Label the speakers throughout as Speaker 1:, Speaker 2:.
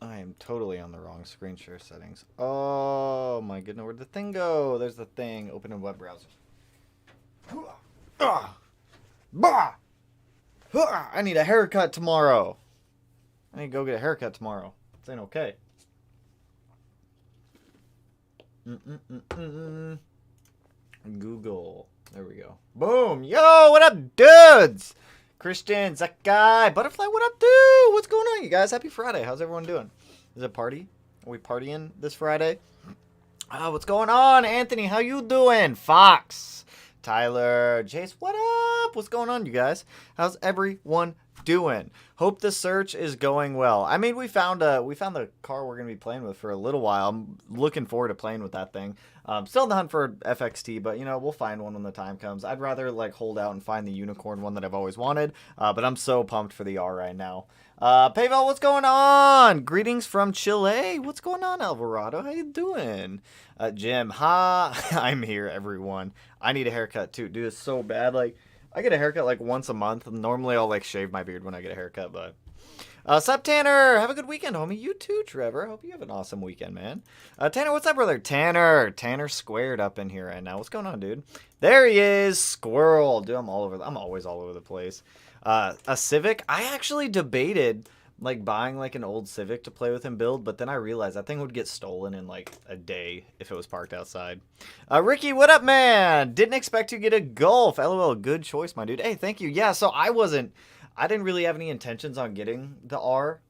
Speaker 1: I am totally on the wrong screen share settings. Oh my goodness, where'd the thing go? There's the thing. Open in web browser. Ah, bah, I need a haircut tomorrow. I need to go get a haircut tomorrow. This ain't okay. Mm-mm-mm-mm. Google. There we go. Boom. Yo, what up, dudes? Christian, Zakai, Butterfly, what up, dude? What's going on, you guys? Happy Friday. How's everyone doing? Is it a party? Are we partying this Friday? What's going on, Anthony? How you doing? Fox, Tyler, Jace, what up? What's going on, you guys? How's everyone doing? Hope the search is going well. I mean, we found the car we're gonna be playing with for a little while. I'm looking forward to playing with that thing. Still in the hunt for FXT, but you know, we'll find one when the time comes. I'd rather like hold out and find the unicorn one that I've always wanted. But I'm so pumped for the R right now. Pavel, what's going on? Greetings from Chile. What's going on, Alvarado? How you doing? Jim, ha! I'm here, everyone. I need a haircut too, dude. It's so bad. Like, I get a haircut like once a month. Normally, I'll like shave my beard when I get a haircut, but. Sup, Tanner? Have a good weekend, homie. You too, Trevor. Hope you have an awesome weekend, man. Tanner, what's up, brother? Tanner squared up in here right now. What's going on, dude? There he is, Squirrel. Dude, I'm always all over the place. A Civic. I actually debated like buying like an old Civic to play with and build, but then I realized that thing would get stolen in like a day if it was parked outside. Ricky, what up, man? Didn't expect to get a Golf. LOL, good choice, my dude. Hey, thank you. Yeah, so I didn't really have any intentions on getting the R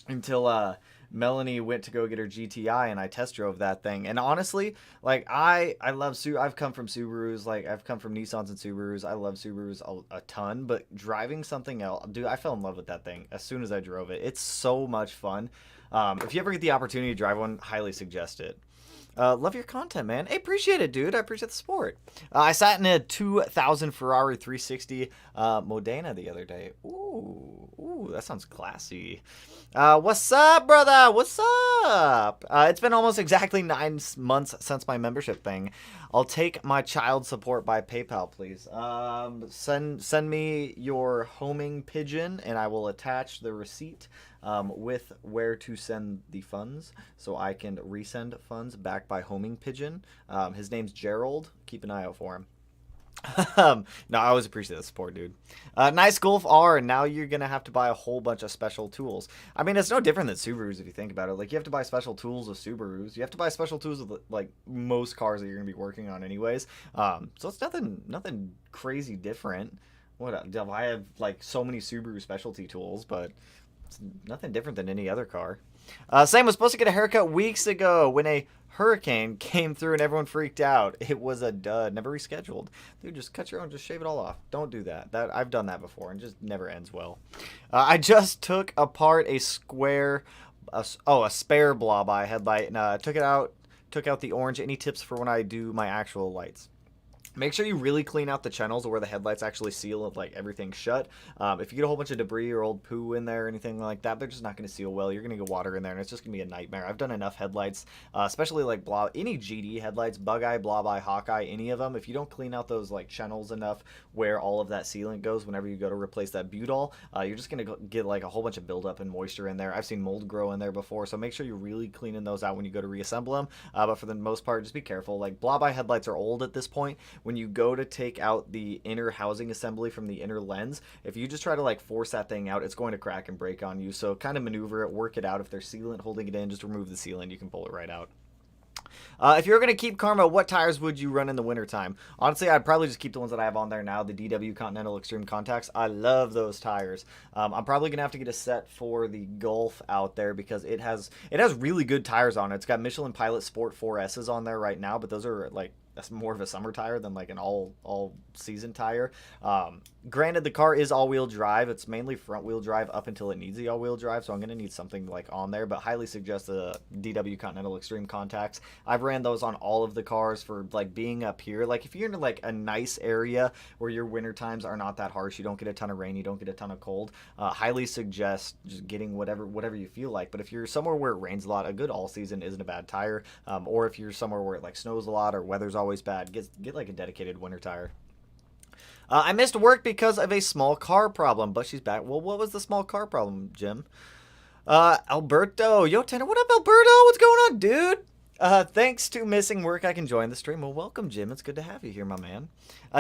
Speaker 1: until Melanie went to go get her GTI and I test drove that thing. And honestly, like I love I've come from Subarus, like I've come from Nissans and Subarus. I love Subarus a ton, but driving something else, dude, I fell in love with that thing as soon as I drove it. It's so much fun. If you ever get the opportunity to drive one, highly suggest it. Love your content, man. Hey, appreciate it, dude. I appreciate the support. I sat in a 2000 Ferrari 360 Modena the other day. Ooh, that sounds classy. What's up, brother? What's up? It's been almost exactly 9 months since my membership thing. I'll take my child support by PayPal, please. Send me your homing pigeon, and I will attach the receipt with where to send the funds, so I can resend funds back by homing pigeon. His name's Gerald. Keep an eye out for him. No, I always appreciate the support, dude. Nice Golf R, and now you're gonna have to buy a whole bunch of special tools. I mean, it's no different than Subarus if you think about it. Like, you have to buy special tools with Subarus. You have to buy special tools with like most cars that you're gonna be working on, anyways. So it's nothing crazy different. I have like so many Subaru specialty tools, but it's nothing different than any other car. Sam was supposed to get a haircut weeks ago when a hurricane came through and everyone freaked out. It was a dud. Never rescheduled. Dude, just cut your own. Just shave it all off. Don't do that. I've done that before and just never ends well. I just took apart a spare blob eye headlight and took it out. Took out the orange. Any tips for when I do my actual lights? Make sure you really clean out the channels where the headlights actually seal of like everything shut. If you get a whole bunch of debris or old poo in there or anything like that, they're just not going to seal well. You're going to get water in there and it's just going to be a nightmare. I've done enough headlights, especially like any GD headlights, bug eye, blob eye, hawkeye, any of them. If you don't clean out those like channels enough where all of that sealant goes whenever you go to replace that butol, you're just going to get like a whole bunch of buildup and moisture in there. I've seen mold grow in there before, so make sure you're really cleaning those out when you go to reassemble them. But for the most part, just be careful. Like, blob eye headlights are old at this point. When you go to take out the inner housing assembly from the inner lens, if you just try to like force that thing out, it's going to crack and break on you. So kind of maneuver it, work it out. If there's sealant holding it in, just remove the sealant. You can pull it right out. If you're going to keep Karma, what tires would you run in the wintertime? Honestly, I'd probably just keep the ones that I have on there now, the DW Continental Extreme Contacts. I love those tires. I'm probably going to have to get a set for the Golf out there because it has really good tires on it. It's got Michelin Pilot Sport 4S's on there right now, but those are like, that's more of a summer tire than like an all season tire. Granted, the car is all-wheel drive. It's mainly front-wheel drive up until it needs the all-wheel drive, so I'm going to need something like on there, but highly suggest the DW Continental Extreme Contacts. I've ran those on all of the cars for like being up here. Like, if you're in like a nice area where your winter times are not that harsh, you don't get a ton of rain, you don't get a ton of cold, highly suggest just getting whatever you feel like. But if you're somewhere where it rains a lot, a good all-season isn't a bad tire. Or if you're somewhere where it like snows a lot or weather's always bad, get like a dedicated winter tire. I missed work because of a small car problem, but she's back. Well, what was the small car problem, Jim? Alberto. Yo, Tanner, what up, Alberto? What's going on, dude? Thanks to missing work, I can join the stream. Well, welcome, Jim. It's good to have you here, my man.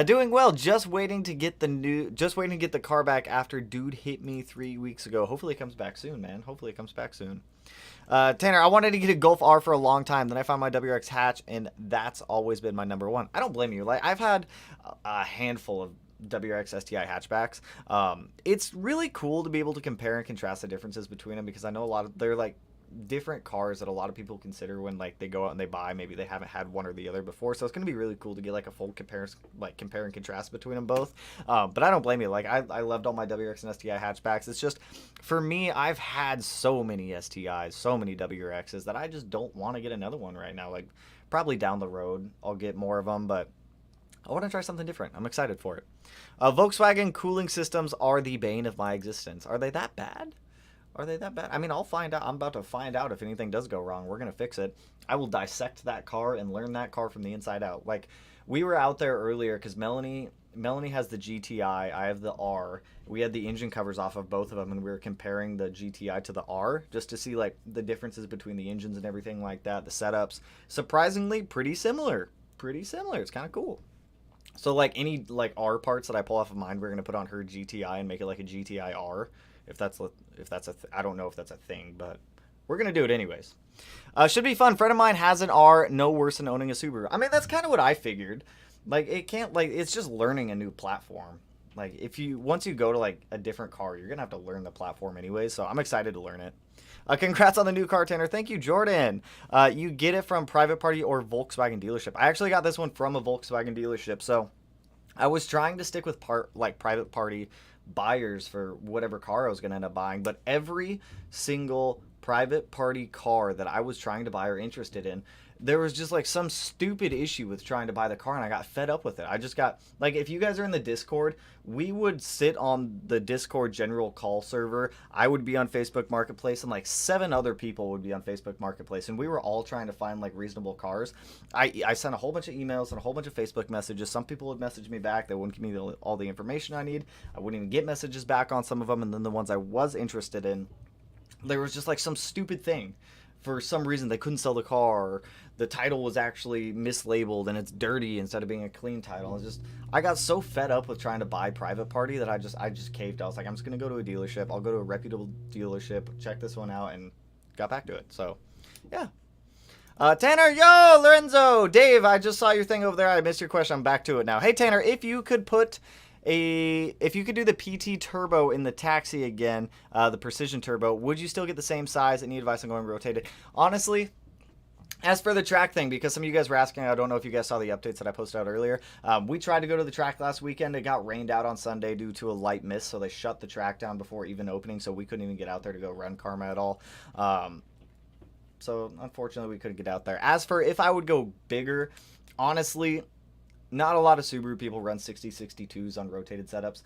Speaker 1: Doing well. Just waiting to get the car back after dude hit me 3 weeks ago. Hopefully it comes back soon, man. Hopefully it comes back soon. Tanner, I wanted to get a Golf R for a long time. Then I found my WRX hatch, and that's always been my number one. I don't blame you. Like, I've had a handful of WRX STI hatchbacks. It's really cool to be able to compare and contrast the differences between them, because I know they're like different cars that a lot of people consider when like they go out and they buy. Maybe they haven't had one or the other before, so it's gonna be really cool to get like a full compare and contrast between them both. But I don't blame you. Like, I loved all my WRX and STI hatchbacks. It's just, for me, I've had so many STIs, so many WRXs, that I just don't want to get another one right now. Like, probably down the road I'll get more of them, but I want to try something different. I'm excited for it. Volkswagen cooling systems are the bane of my existence. Are they that bad? Are they that bad? I mean, I'll find out. I'm about to find out if anything does go wrong. We're going to fix it. I will dissect that car and learn that car from the inside out. Like, we were out there earlier because Melanie has the GTI. I have the R. We had the engine covers off of both of them, and we were comparing the GTI to the R just to see, like, the differences between the engines and everything like that, the setups. Surprisingly, pretty similar. Pretty similar. It's kind of cool. So, like, any, like, R parts that I pull off of mine, we're going to put on her GTI and make it like a GTI R. I don't know if that's a thing, but we're going to do it anyways. Should be fun. Friend of mine has an R, no worse than owning a Subaru. I mean, that's kind of what I figured. Like, it's just learning a new platform. Like, once you go to, like, a different car, you're going to have to learn the platform anyways, so I'm excited to learn it. Congrats on the new car, Tanner. Thank you, Jordan. You get it from private party or Volkswagen dealership. I actually got this one from a Volkswagen dealership, so I was trying to stick with private party buyers for whatever car I was going to end up buying, but every single private party car that I was trying to buy or interested in, there was just like some stupid issue with trying to buy the car, and I got fed up with it. I just got, like, if you guys are in the Discord, we would sit on the Discord general call server. I would be on Facebook Marketplace, and like 7 other people would be on Facebook Marketplace, and we were all trying to find like reasonable cars. I sent a whole bunch of emails and a whole bunch of Facebook messages. Some people would message me back. They wouldn't give me all the information I need. I wouldn't even get messages back on some of them, and then the ones I was interested in, there was just like some stupid thing. For some reason, they couldn't sell the car, or the title was actually mislabeled and it's dirty instead of being a clean title. It's just, I got so fed up with trying to buy private party that I just caved. I was like, I'm just going to go to a dealership. I'll go to a reputable dealership, check this one out, and got back to it. So, yeah. Tanner, yo, Lorenzo, Dave, I just saw your thing over there. I missed your question. I'm back to it now. Hey, Tanner, if you could do the PT turbo in the taxi again, the precision turbo, would you still get the same size? Any advice on going rotated? Honestly, as for the track thing, because some of you guys were asking, I don't know if you guys saw the updates that I posted out earlier. We tried to go to the track last weekend. It got rained out on Sunday due to a light mist, so they shut the track down before even opening, so we couldn't even get out there to go run Karma at all. So unfortunately, we couldn't get out there. As for if I would go bigger, honestly, not a lot of Subaru people run 6062s on rotated setups.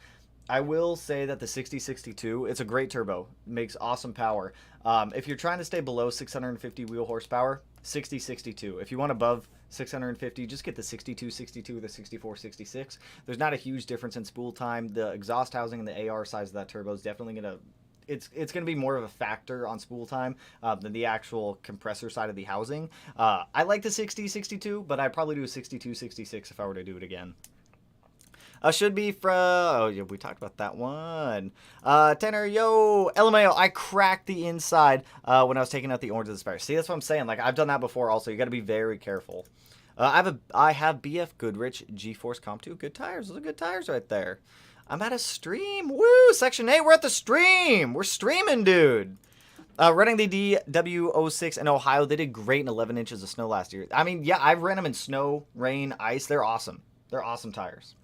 Speaker 1: I will say that the 6062, it's a great turbo. It makes awesome power. If you're trying to stay below 650 wheel horsepower, 6062. If you want above 650, just get the 6262 or the 6466. There's not a huge difference in spool time. The exhaust housing and the AR size of that turbo is definitely going to... It's going to be more of a factor on spool time than the actual compressor side of the housing. I like the 6062, but I'd probably do a 6266 if I were to do it again. Should be from... Oh, yeah, we talked about that one. Tanner, yo, LMAO, I cracked the inside when I was taking out the orange of the spare. See, that's what I'm saying. Like, I've done that before also. You got to be very careful. I have BF Goodrich G-Force Comp 2. Good tires. Those are good tires right there. I'm at a stream. Woo! Section 8, we're at the stream. We're streaming, dude. Running the DW06 in Ohio, they did great in 11 inches of snow last year. I mean, yeah, I've ran them in snow, rain, ice. They're awesome. They're awesome tires.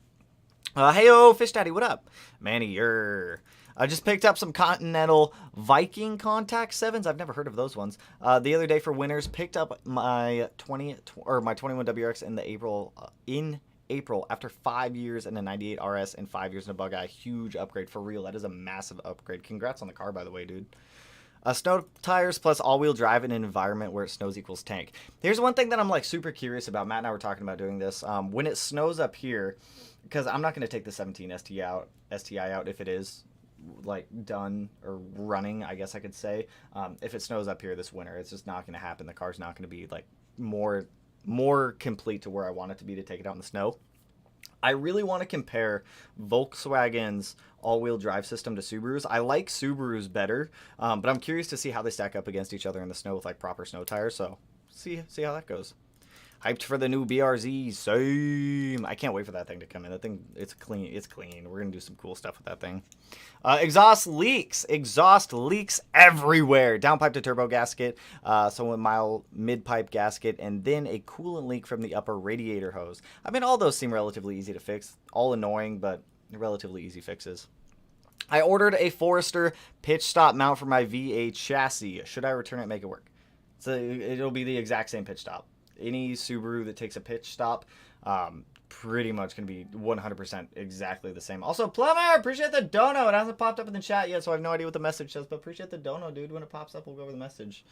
Speaker 1: Hey-o, Fish Daddy, what up? Manny, I just picked up some Continental Viking Contact 7s. I've never heard of those ones. The other day for winners, picked up my 21 WRX in April after 5 years in a 98 RS and 5 years in a Bug Eye. Huge upgrade for real. That is a massive upgrade. Congrats on the car, by the way, dude. Snow tires plus all-wheel drive in an environment where it snows equals tank. Here's one thing that I'm like super curious about. Matt and I were talking about doing this. When it snows up here, because I'm not going to take the 17 STI out if it is like done or running, I guess I could say. If it snows up here this winter, it's just not going to happen. The car's not going to be like more complete to where I want it to be to take it out in the snow. I really want to compare Volkswagen's all-wheel drive system to Subaru's. I like Subaru's better, but I'm curious to see how they stack up against each other in the snow with like proper snow tires. So see how that goes. Hyped for the new BRZ. Same. I can't wait for that thing to come in. That thing, it's clean. It's clean. We're going to do some cool stuff with that thing. Exhaust leaks. Exhaust leaks everywhere. Downpipe to turbo gasket. So a mild mid-pipe gasket. And then a coolant leak from the upper radiator hose. I mean, all those seem relatively easy to fix. All annoying, but relatively easy fixes. I ordered a Forester pitch stop mount for my V8 chassis. Should I return it and make it work? So it'll be the exact same pitch stop. Any Subaru that takes a pitch stop, pretty much going to be 100% exactly the same. Also, Plumber, appreciate the dono. It hasn't popped up in the chat yet, so I have no idea what the message says, but appreciate the dono, dude. When it pops up, we'll go over the message.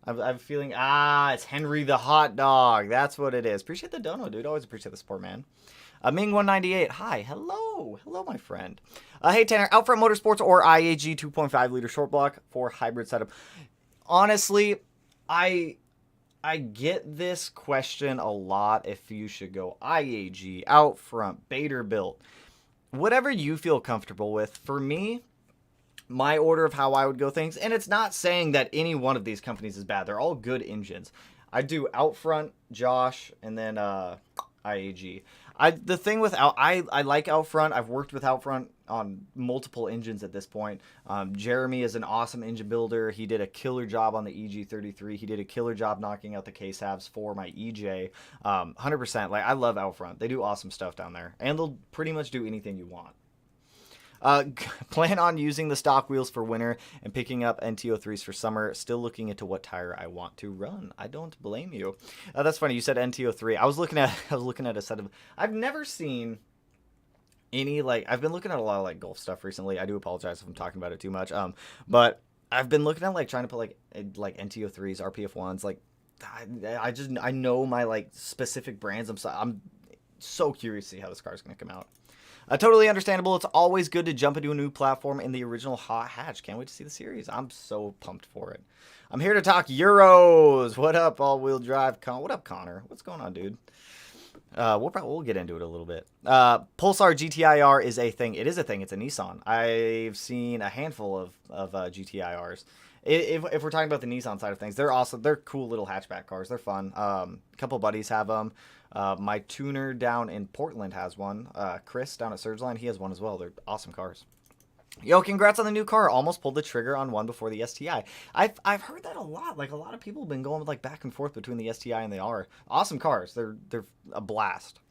Speaker 1: I have a feeling, it's Henry the Hot Dog. That's what it is. Appreciate the dono, dude. Always appreciate the support, man. Ming198, hi. Hello, my friend. Hey, Tanner, Outfront Motorsports or IAG 2.5 liter short block for hybrid setup? Honestly, I get this question a lot if you should go IAG, Outfront, Baderbilt, whatever you feel comfortable with. For me, my order of how I would go things, and it's not saying that any one of these companies is bad. They're all good engines. I do Outfront, Josh, and then IAG. The thing with I like Outfront. I've worked with Outfront on multiple engines at this point. Jeremy is an awesome engine builder. He did a killer job on the EG33. He did a killer job knocking out the case halves for my EJ. 100%. Like, I love Outfront. They do awesome stuff down there, and they'll pretty much do anything you want. Plan on using the stock wheels for winter and picking up NT03s for summer. Still looking into what tire I want to run. I don't blame you. That's funny. You said NT03. I was looking at a set of. I've never seen any I've been looking at a lot of like Golf stuff recently. I do apologize if I'm talking about it too much. But I've been looking at trying to put like NT03s, RPF1s. I know my specific brands. I'm so curious to see how this car is going to come out. Totally understandable. It's always good to jump into a new platform in the original hot hatch. Can't wait to see the series. I'm so pumped for it. I'm here to talk Euros. What up, all-wheel drive? What up, Connor? What's going on, dude? We'll get into it a little bit. Pulsar GTIR is a thing. It is a thing. It's a Nissan. I've seen a handful of GTIRs. If we're talking about the Nissan side of things, they're awesome. They're cool little hatchback cars. They're fun. A couple buddies have them. My tuner down in Portland has one. Chris down at Surgeline, he has one as well. They're awesome cars. Yo, congrats on the new car. Almost pulled the trigger on one before the STI. I've heard that a lot. A lot of people have been going back and forth between the STI and the R. Awesome cars. They're a blast.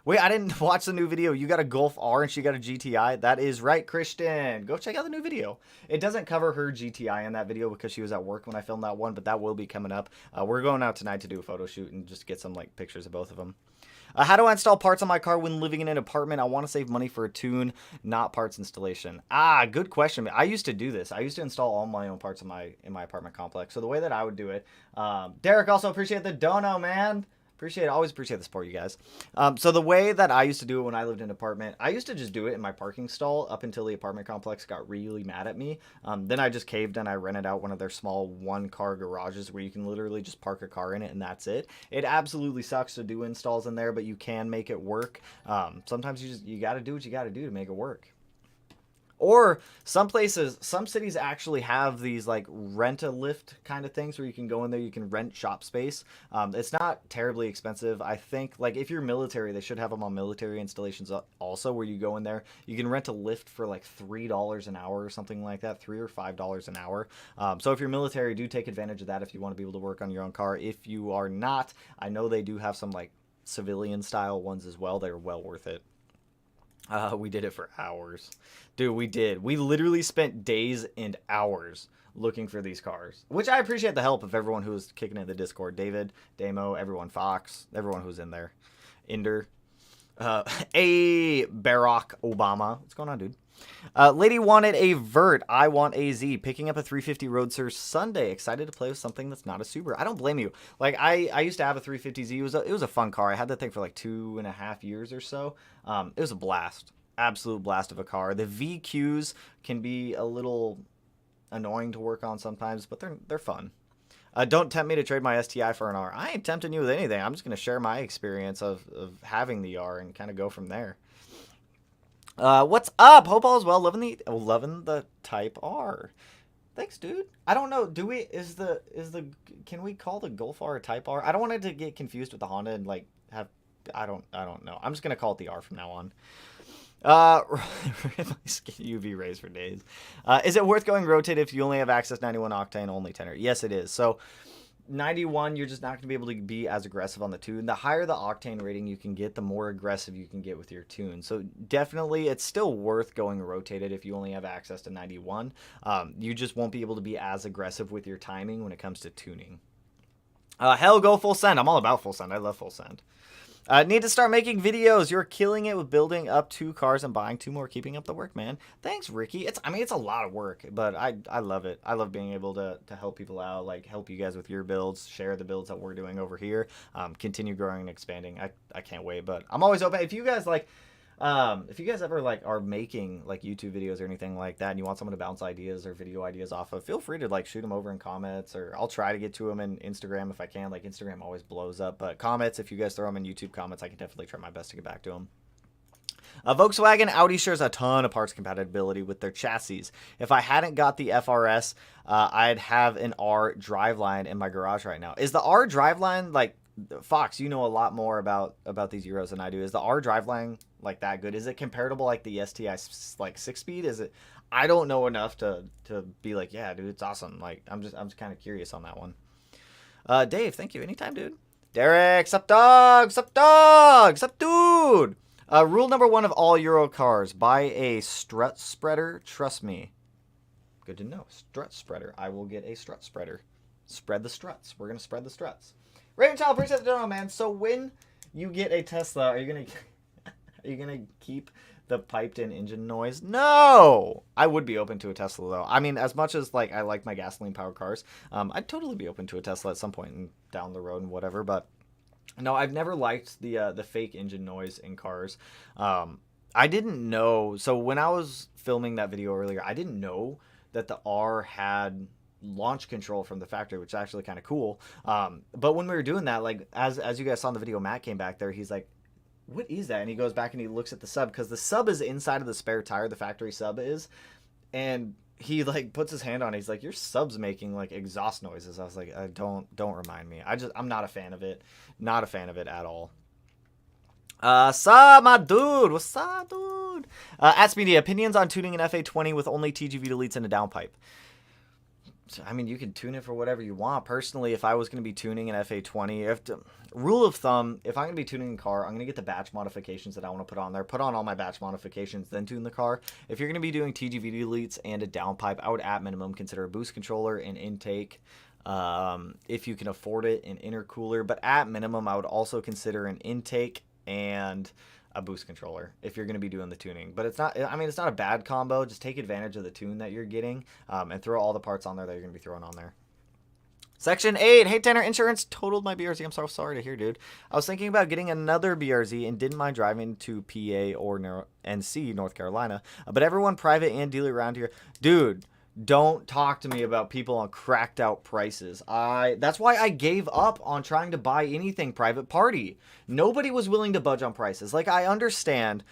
Speaker 1: Wait, I didn't watch the new video. You got a Golf R and she got a GTI? That is right, Christian. Go check out the new video. It doesn't cover her GTI in that video because she was at work when I filmed that one, but that will be coming up. We're going out tonight to do a photo shoot and just get some pictures of both of them. How do I install parts on my car when living in an apartment? I want to save money for a tune, not parts installation. Good question. I used to do this. I used to install all my own parts in my apartment complex. So the way that I would do it, Derek, also appreciate the dono, man. Always appreciate the support, you guys. So the way that I used to do it when I lived in an apartment, I used to just do it in my parking stall up until the apartment complex got really mad at me. Then I just caved and I rented out one of their small one-car garages where you can literally just park a car in it and that's it. It absolutely sucks to do installs in there, but you can make it work. Sometimes you got to do what you got to do to make it work. Or some cities actually have these rent-a-lift kind of things where you can go in there, you can rent shop space. It's not terribly expensive. I think if you're military, they should have them on military installations also, where you go in there, you can rent a lift for $3 an hour or something like that, $3 or $5 an hour. So if you're military, do take advantage of that if you want to be able to work on your own car. If you are not, I know they do have some civilian style ones as well. They're well worth it. We did it for hours. Dude, we did. We literally spent days and hours looking for these cars, which I appreciate the help of everyone who was kicking in the Discord. David, Damo, everyone, Fox, everyone who's in there. Inder. Barack Obama. What's going on, dude? Lady wanted a Vert. I want a Z. Picking up a 350 Roadster Sunday. Excited to play with something that's not a Subaru. I don't blame you. I used to have a 350Z. It was a fun car. I had that thing for 2.5 years or so. It was a blast. absolute blast of a car. The VQs can be a little annoying to work on sometimes, but they're fun. Don't tempt me to trade my STI for an R. I ain't tempting you with anything. I'm just going to share my experience of having the R and kind of go from there. What's up? Hope all is well. Loving the Type R. Thanks, dude. I don't know. Do we can we call the Golf R a Type R? I don't want it to get confused with the Honda and like have I don't know. I'm just gonna call it the R from now on. UV rays for days. Is it worth going rotate if you only have access 91 octane only tenor? Yes, it is. So 91, you're just not going to be able to be as aggressive on the tune. The higher the octane rating you can get, the more aggressive you can get with your tune. So definitely, it's still worth going rotated if you only have access to 91. You just won't be able to be as aggressive with your timing when it comes to tuning. Hell, go full send. I'm all about full send. I love full send. Need to start making videos. You're killing it with building up 2 cars and buying 2 more. Keeping up the work, man. Thanks, Ricky. It's a lot of work, but I love it. I love being able to help people out, like help you guys with your builds, share the builds that we're doing over here, continue growing and expanding. I can't wait, but I'm always open. If you guys ever like are making like YouTube videos or anything like that and you want someone to bounce ideas or video ideas off of, feel free to like shoot them over in comments, or I'll try to get to them in Instagram if I can. Like Instagram always blows up, but comments, if you guys throw them in YouTube comments, I can definitely try my best to get back to them. Volkswagen Audi shares a ton of parts compatibility with their chassis. If I hadn't got the FRS, I'd have an R driveline in my garage right now. Is the R driveline like Fox? You know a lot more about these Euros than I do. Is the R driveline like that good? Is it comparable like the STI like 6-speed? Is it? I don't know enough to be like, yeah, dude, it's awesome. Like I'm just kind of curious on that one. Dave, thank you. Anytime, dude. Derek, sup dog, sup dog, sup dude. Rule number 1 of all Euro cars: buy a strut spreader. Trust me. Good to know. Strut spreader. I will get a strut spreader. Spread the struts. We're gonna spread the struts. Raven Child, appreciate the donut, man. So when you get a Tesla, are you gonna keep the piped-in engine noise? No, I would be open to a Tesla though. I mean, as much as like I like my gasoline-powered cars, I'd totally be open to a Tesla at some point down the road and whatever. But no, I've never liked the fake engine noise in cars. I didn't know. So when I was filming that video earlier, I didn't know that the R had launch control from the factory, which is actually kind of cool. But when we were doing that, like as you guys saw in the video, Matt came back there. He's like, what is that? And he goes back and he looks at the sub, because the sub is inside of the spare tire, the factory sub is, and he like puts his hand on it. He's like, your sub's making like exhaust noises. I was like, don't remind me. I'm not a fan of it. Not a fan of it at all. Sup, my dude? What's up, dude? Ask Media, opinions on tuning an FA20 with only TGV deletes and a downpipe. I mean, you can tune it for whatever you want. Personally, if I was going to be tuning an FA20, rule of thumb, if I'm going to be tuning a car, I'm going to get the batch modifications that I want to put on there, put on all my batch modifications, then tune the car. If you're going to be doing TGV deletes and a downpipe, I would at minimum consider a boost controller, an intake, if you can afford it, an intercooler. But at minimum, I would also consider an intake and a boost controller if you're going to be doing the tuning. But it's not, I mean, it's not a bad combo. Just take advantage of the tune that you're getting, and throw all the parts on there that you're going to be throwing on there. Section 8, hey Tanner, insurance totaled my BRZ. I'm so sorry to hear, dude. I was thinking about getting another BRZ and didn't mind driving to PA or NC, North Carolina, but everyone private and dealer around here, dude, don't talk to me about people on cracked out prices. That's why I gave up on trying to buy anything private party. Nobody was willing to budge on prices. Like, I understand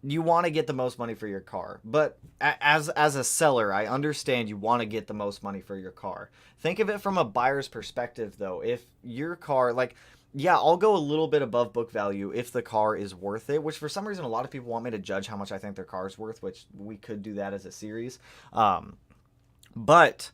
Speaker 1: you want to get the most money for your car, but as a seller, I understand you want to get the most money for your car. Think of it from a buyer's perspective though. If your car, like, yeah, I'll go a little bit above book value if the car is worth it, which for some reason a lot of people want me to judge how much I think their car is worth, which we could do that as a series. But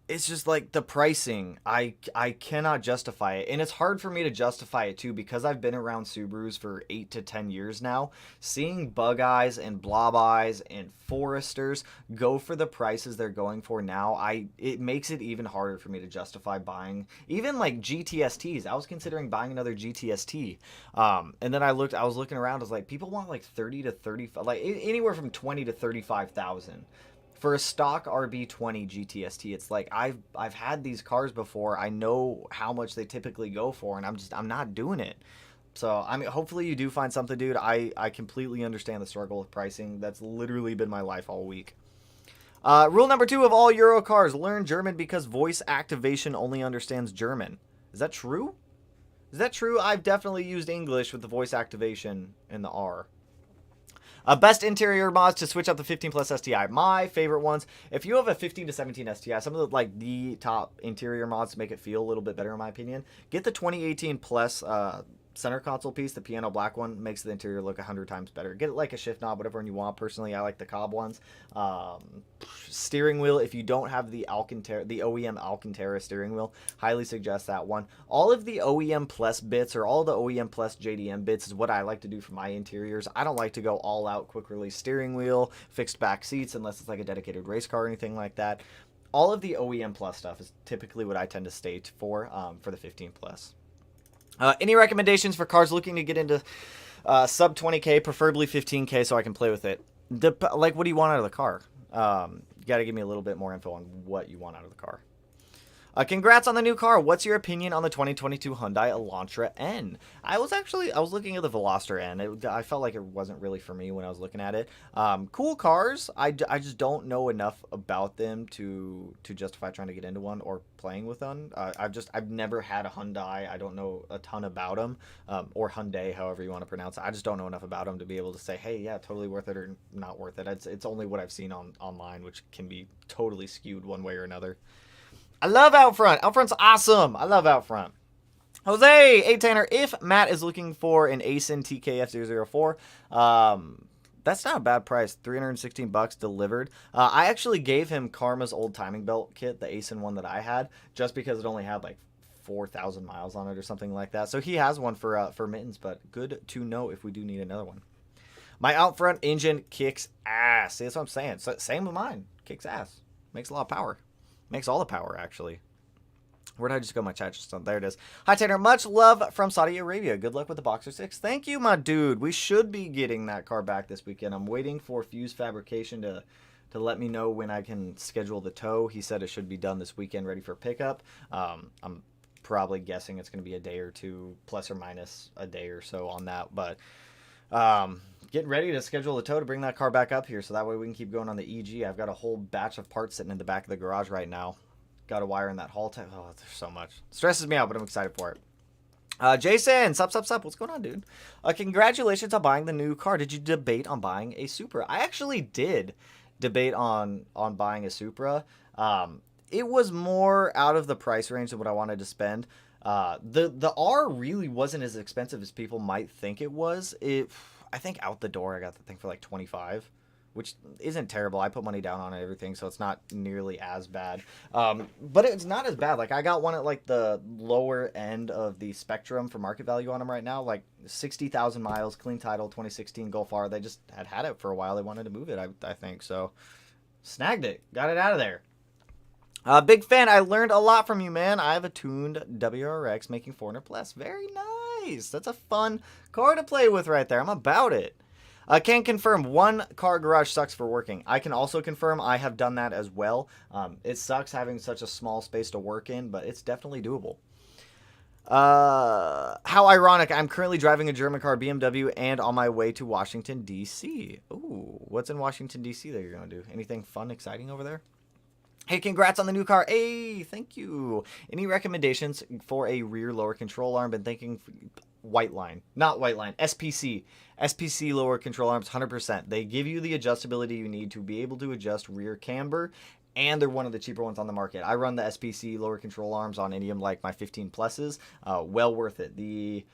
Speaker 1: it's just like the pricing, I cannot justify it. And it's hard for me to justify it too, because I've been around Subarus for 8 to 10 years now. Seeing Bug Eyes and Blob Eyes and Foresters go for the prices they're going for now, it makes it even harder for me to justify buying even like GTSTs. I was considering buying another GTST. And then I was looking around, I was like, people want like 30 to 35, like anywhere from 20 to 35,000. For a stock RB20 GTST, it's like I've had these cars before. I know how much they typically go for, and I'm not doing it. So, I mean, hopefully you do find something, dude. I completely understand the struggle with pricing. That's literally been my life all week. Rule number 2 of all Euro cars, learn German because voice activation only understands German. Is that true? Is that true? I've definitely used English with the voice activation in the R. Best interior mods to switch up the 15 plus STI. My favorite ones. If you have a 15 to 17 STI, some of the top interior mods to make it feel a little bit better, in my opinion. Get the 2018 plus center console piece. The piano black one makes the interior look 100 times better. Get it like a shift knob, whatever one you want. Personally, I like the Cobb ones. Steering wheel, if you don't have the Alcantara, the OEM Alcantara steering wheel, highly suggest that one. All of the OEM plus bits or all the OEM plus JDM bits is what I like to do for my interiors. I don't like to go all out quick release steering wheel, fixed back seats, unless it's like a dedicated race car or anything like that. All of the OEM plus stuff is typically what I tend to stay for the 15 plus. Any recommendations for cars looking to get into sub 20K, preferably 15K, so I can play with it? Like, what do you want out of the car? You got to give me a little bit more info on what you want out of the car. Congrats on the new car. What's your opinion on the 2022 Hyundai Elantra N? I was looking at the Veloster N. I felt like it wasn't really for me when I was looking at it. Cool cars. I just don't know enough about them to justify trying to get into one or playing with one. I've never had a Hyundai. I don't know a ton about them, or Hyundai, however you want to pronounce it. I just don't know enough about them to be able to say, hey, yeah, totally worth it or not worth it. It's only what I've seen online, which can be totally skewed one way or another. I love Outfront. Outfront's awesome. I love Outfront. Jose, hey Tanner, if Matt is looking for an ASIN TKF004, that's not a bad price. $316 delivered. I actually gave him Karma's old timing belt kit, the ASIN one that I had, just because it only had like 4,000 miles on it or something like that. So he has one for mittens, but good to know if we do need another one. My Outfront engine kicks ass. See, that's what I'm saying. So, same with mine. Kicks ass. Makes a lot of power. Makes all the power, actually. Where did I just go? My chat just on. There it is. Hi, Tanner. Much love from Saudi Arabia. Good luck with the Boxer 6. Thank you, my dude. We should be getting that car back this weekend. I'm waiting for Fuse Fabrication to let me know when I can schedule the tow. He said it should be done this weekend, ready for pickup. I'm probably guessing it's going to be a day or two, plus or minus a day or so on that. But getting ready to schedule the tow to bring that car back up here so that way we can keep going on the EG. I've got a whole batch of parts sitting in the back of the garage right now. Got a wire in that hall tech. Oh, there's so much. Stresses me out, but I'm excited for it. Jason, sup. What's going on, dude? Congratulations on buying the new car. Did you debate on buying a Supra? I actually did debate on buying a Supra. It was more out of the price range than what I wanted to spend. The R really wasn't as expensive as people might think it was. I think out the door I got the thing for like $25, which isn't terrible. I put money down on everything, so it's not nearly as bad. But it's not as bad. Like, I got one at like the lower end of the spectrum for market value on them right now, like 60,000 miles, clean title, 2016 Golf R. They just had it for a while. They wanted to move it, I think. So snagged it, got it out of there. Big fan. I learned a lot from you, man. I have a tuned WRX making 400 plus. Very nice. That's a fun car to play with right there. I'm about it. Can confirm one car garage sucks for working. I can also confirm I have done that as well. It sucks having such a small space to work in, but it's definitely doable. How ironic. I'm currently driving a German car, BMW, and on my way to Washington, D.C. Ooh, what's in Washington, D.C. that you're going to do? Anything fun, exciting over there? Hey, congrats on the new car. Hey, thank you. Any recommendations for a rear lower control arm? Been thinking white line, not white line, SPC. SPC lower control arms, 100%. They give you the adjustability you need to be able to adjust rear camber, and they're one of the cheaper ones on the market. I run the SPC lower control arms on any of like my 15 pluses. Well worth it. The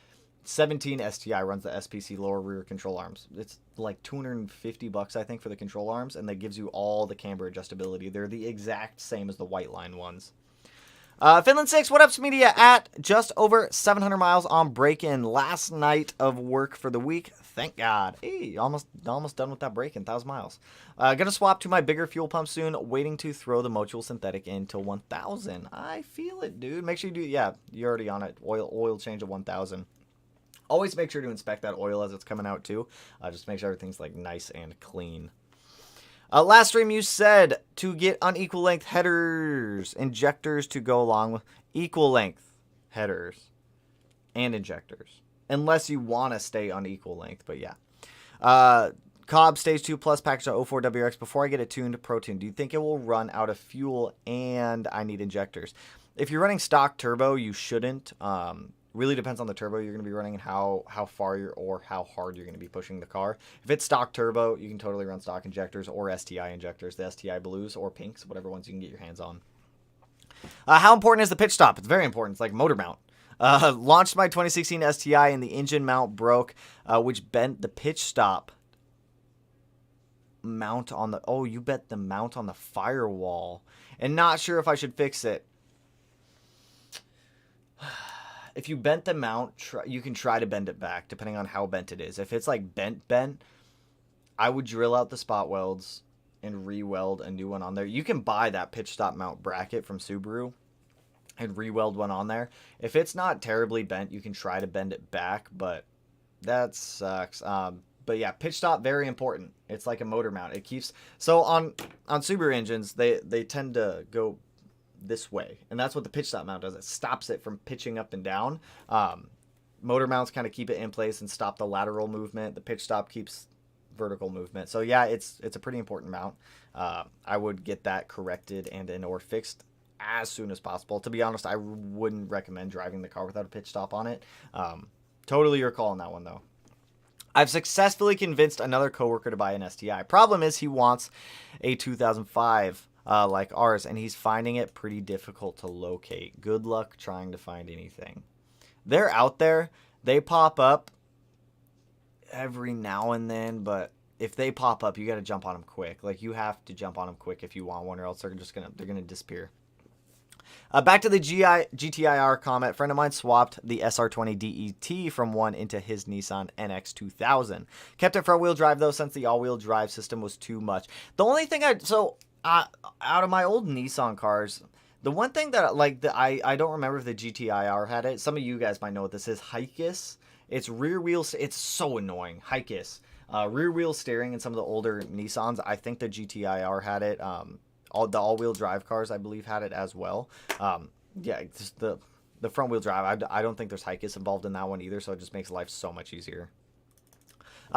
Speaker 1: 17 STI runs the SPC lower rear control arms. It's like $250, I think, for the control arms, and that gives you all the camber adjustability. They're the exact same as the white line ones. Finland 6, what up, Media? At just over 700 miles on break-in. Last night of work for the week. Thank God. Hey, almost done with that break-in. 1,000 miles. Gonna swap to my bigger fuel pump soon. Waiting to throw the Motul Synthetic in till 1,000. I feel it, dude. Make sure you do. Yeah, you're already on it. Oil change at 1,000. Always make sure to inspect that oil as it's coming out too. Just make sure everything's like nice and clean. Last stream you said to get unequal length headers, injectors to go along with equal length headers and injectors. unless you want to stay on equal length. But yeah. Cobb Stage 2 Plus package on 04 WRX. Before I get it tuned to Pro Tune, do you think it will run out of fuel and I need injectors? If you're running stock turbo, you shouldn't. Really depends on the turbo you're going to be running and how far or how hard you're going to be pushing the car. If it's stock turbo, you can totally run stock injectors or STI injectors, the STI blues or pinks, whatever ones you can get your hands on. How important is the pitch stop? It's very important. It's like motor mount. Launched my 2016 STI and the engine mount broke, which bent the pitch stop mount on the... Oh, you bet the mount on the firewall. And not sure if I should fix it. If you bent the mount, you can try to bend it back, depending on how bent it is. If it's like bent, I would drill out the spot welds and re-weld a new one on there. You can buy that pitch stop mount bracket from Subaru and re-weld one on there. If it's not terribly bent, you can try to bend it back, but that sucks. But yeah, pitch stop, very important. It's like a motor mount. It keeps... So on Subaru engines, they tend to go this way, and that's what the pitch stop mount does. It stops it from pitching up and down. Motor mounts kind of keep it in place and stop the lateral movement. The pitch stop keeps vertical movement. So yeah, it's a pretty important mount. I would get that corrected and or fixed as soon as possible. To be honest, I wouldn't recommend driving the car without a pitch stop on it. Totally your call on that one though. I've successfully convinced another coworker to buy an STI. Problem is he wants a 2005 like ours, and he's finding it pretty difficult to locate. Good luck trying to find anything. They're out there. They pop up every now and then, but if they pop up, you got to jump on them quick. Like, you have to jump on them quick if you want one, or else they're gonna disappear. Back to the GTIR comment. A friend of mine swapped the SR20 DET from one into his Nissan NX 2000. Kept it front wheel drive though, since the all wheel drive system was too much. The only thing out of my old Nissan cars, the one thing that I don't remember if the GTIR had it. Some of you guys might know what this is. Wrx'S. It's rear wheel. It's so annoying. Wrx'S. Rear wheel steering in some of the older Nissans. I think the GTIR had it. The all-wheel drive cars, I believe, had it as well. Yeah, just the front-wheel drive, I don't think there's Wrx'S involved in that one either, so it just makes life so much easier.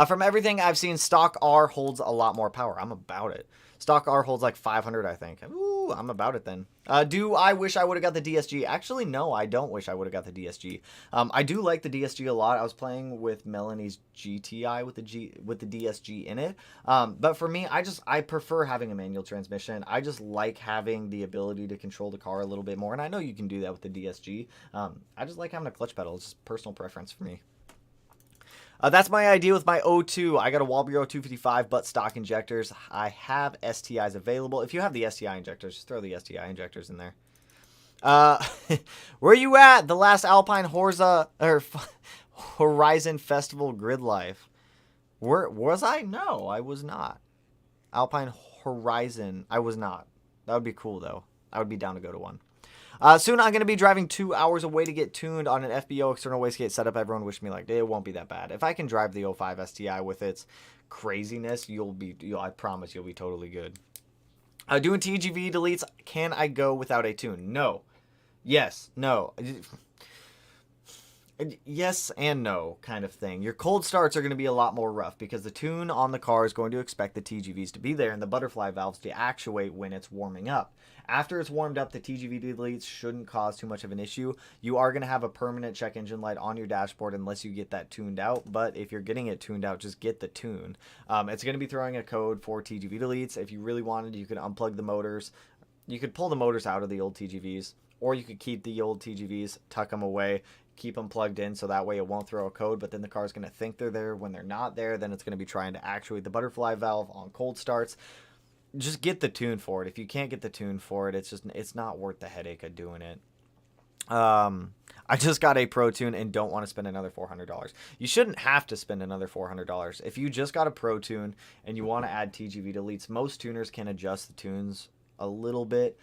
Speaker 1: From everything I've seen, stock R holds a lot more power. I'm about it. Stock R holds like 500, I think. Ooh, I'm about it then. Do I wish I would have got the DSG? Actually, no, I don't wish I would have got the DSG. I do like the DSG a lot. I was playing with Melanie's GTI with the DSG in it. But for me, I prefer having a manual transmission. I just like having the ability to control the car a little bit more. And I know you can do that with the DSG. I just like having a clutch pedal. It's just personal preference for me. That's my idea with my O2. I got a Walbro 255 but stock injectors. I have STIs available. If you have the STI injectors, just throw the STI injectors in there. Where you at? The last Alpine Horizon Festival Grid Life. Where was I? No, I was not. Alpine Horizon. I was not. That would be cool though. I would be down to go to one. Soon I'm going to be driving 2 hours away to get tuned on an FBO external wastegate setup. Everyone wished me like, it won't be that bad. If I can drive the 05 STI with its craziness, I promise you'll be totally good. Doing TGV deletes, can I go without a tune? No. Yes. No. Yes and no kind of thing. Your cold starts are going to be a lot more rough because the tune on the car is going to expect the TGVs to be there and the butterfly valves to actuate when it's warming up. After it's warmed up, the TGV deletes shouldn't cause too much of an issue. You are going to have a permanent check engine light on your dashboard unless you get that tuned out. But if you're getting it tuned out, just get the tune. It's going to be throwing a code for TGV deletes. If you really wanted, you could unplug the motors. You could pull the motors out of the old TGVs, or you could keep the old TGVs, tuck them away, keep them plugged in so that way it won't throw a code, but then the car's going to think they're there when they're not there. Then it's going to be trying to actuate the butterfly valve on cold starts. Just get the tune for it. If you can't get the tune for it, it's not worth the headache of doing it. I just got a Pro Tune and don't want to spend another $400. You shouldn't have to spend another $400. If you just got a Pro Tune and you want to add TGV deletes, most tuners can adjust the tunes a little bit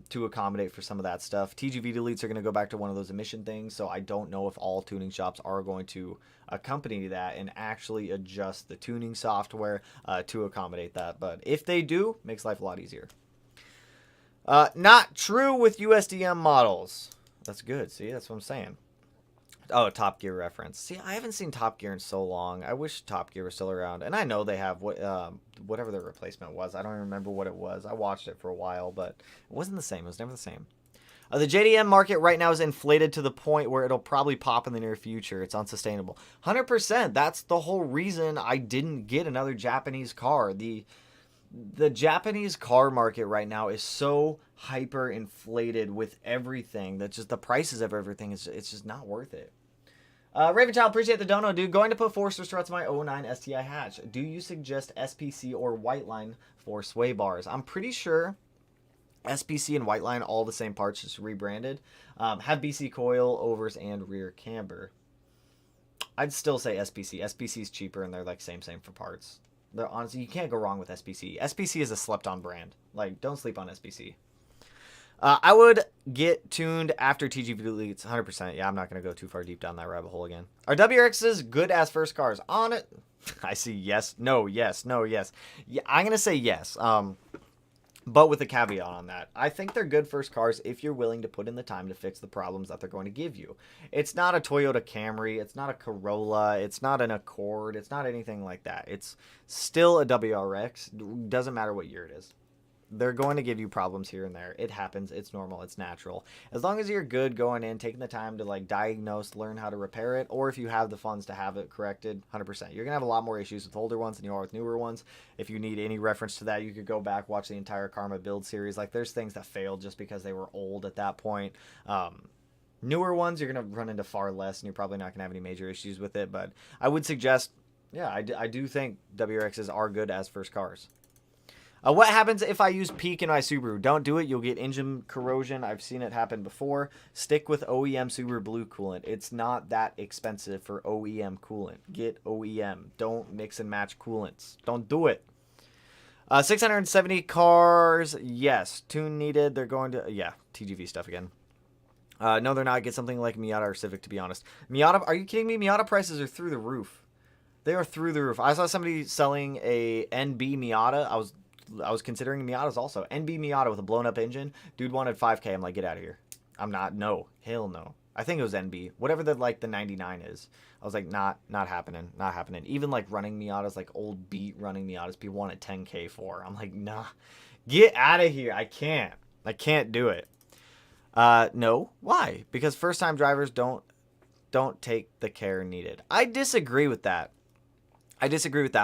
Speaker 1: to accommodate for some of that stuff. TGV deletes are going to go back to one of those emission things, so I don't know if all tuning shops are going to accompany that and actually adjust the tuning software to accommodate that. But if they do, makes life a lot easier. Not true with USDM models. That's good. See, that's what I'm saying. Oh, Top Gear reference. See, I haven't seen Top Gear in so long. I wish Top Gear was still around. And I know they have whatever the replacement was. I don't even remember what it was. I watched it for a while, but it wasn't the same. It was never the same. The JDM market right now is inflated to the point where it'll probably pop in the near future. It's unsustainable. 100%. That's the whole reason I didn't get another Japanese car. The Japanese car market right now is so hyper inflated with everything that just the prices of everything it's just not worth it. Ravenchild, appreciate the dono, dude. Going to put Forester struts in my '09 STI hatch. Do you suggest SPC or Whiteline for sway bars? I'm pretty sure SPC and Whiteline, all the same parts, just rebranded. Have BC coil, overs, and rear camber. I'd still say SPC. SPC is cheaper, and they're like same for parts. They're honestly, you can't go wrong with SPC. SPC is a slept-on brand. Like, don't sleep on SPC. I would get tuned after TGV deletes, 100%. Yeah, I'm not going to go too far deep down that rabbit hole again. Are Wrx'S good as first cars? On it, I see yes, no, yes, no, yes. Yeah, I'm going to say yes. But with a caveat on that. I think they're good first cars if you're willing to put in the time to fix the problems that they're going to give you. It's not a Toyota Camry. It's not a Corolla. It's not an Accord. It's not anything like that. It's still a WRX. Doesn't matter what year it is. They're going to give you problems here and there. It happens. It's normal. It's natural. As long as you're good going in, taking the time to like diagnose, learn how to repair it, or if you have the funds to have it corrected, 100%. You're going to have a lot more issues with older ones than you are with newer ones. If you need any reference to that, you could go back, watch the entire Karma build series. Like there's things that failed just because they were old at that point. Newer ones, you're going to run into far less and you're probably not going to have any major issues with it. But I would suggest, yeah, I do think WRXs are good as first cars. What happens if I use Peak in my Subaru? Don't do it. You'll get engine corrosion. I've seen it happen before. Stick with OEM Subaru Blue coolant. It's not that expensive for OEM coolant. Get OEM. Don't mix and match coolants. Don't do it. 670 cars. Yes. Tune needed. They're going to... Yeah. TGV stuff again. No, they're not. Get something like Miata or Civic, to be honest. Miata... Are you kidding me? Miata prices are through the roof. They are through the roof. I saw somebody selling a NB Miata. I was considering Miatas also. NB Miata with a blown up engine. Dude wanted 5K. I'm like, get out of here. I'm not. No. Hell no. I think it was NB. Whatever the 99 is. I was like, not happening. Not happening. Even like running Miatas, like old beat running Miatas, people wanted 10K for. I'm like, nah. Get out of here. I can't do it. No. Why? Because first time drivers don't take the care needed. I disagree with that.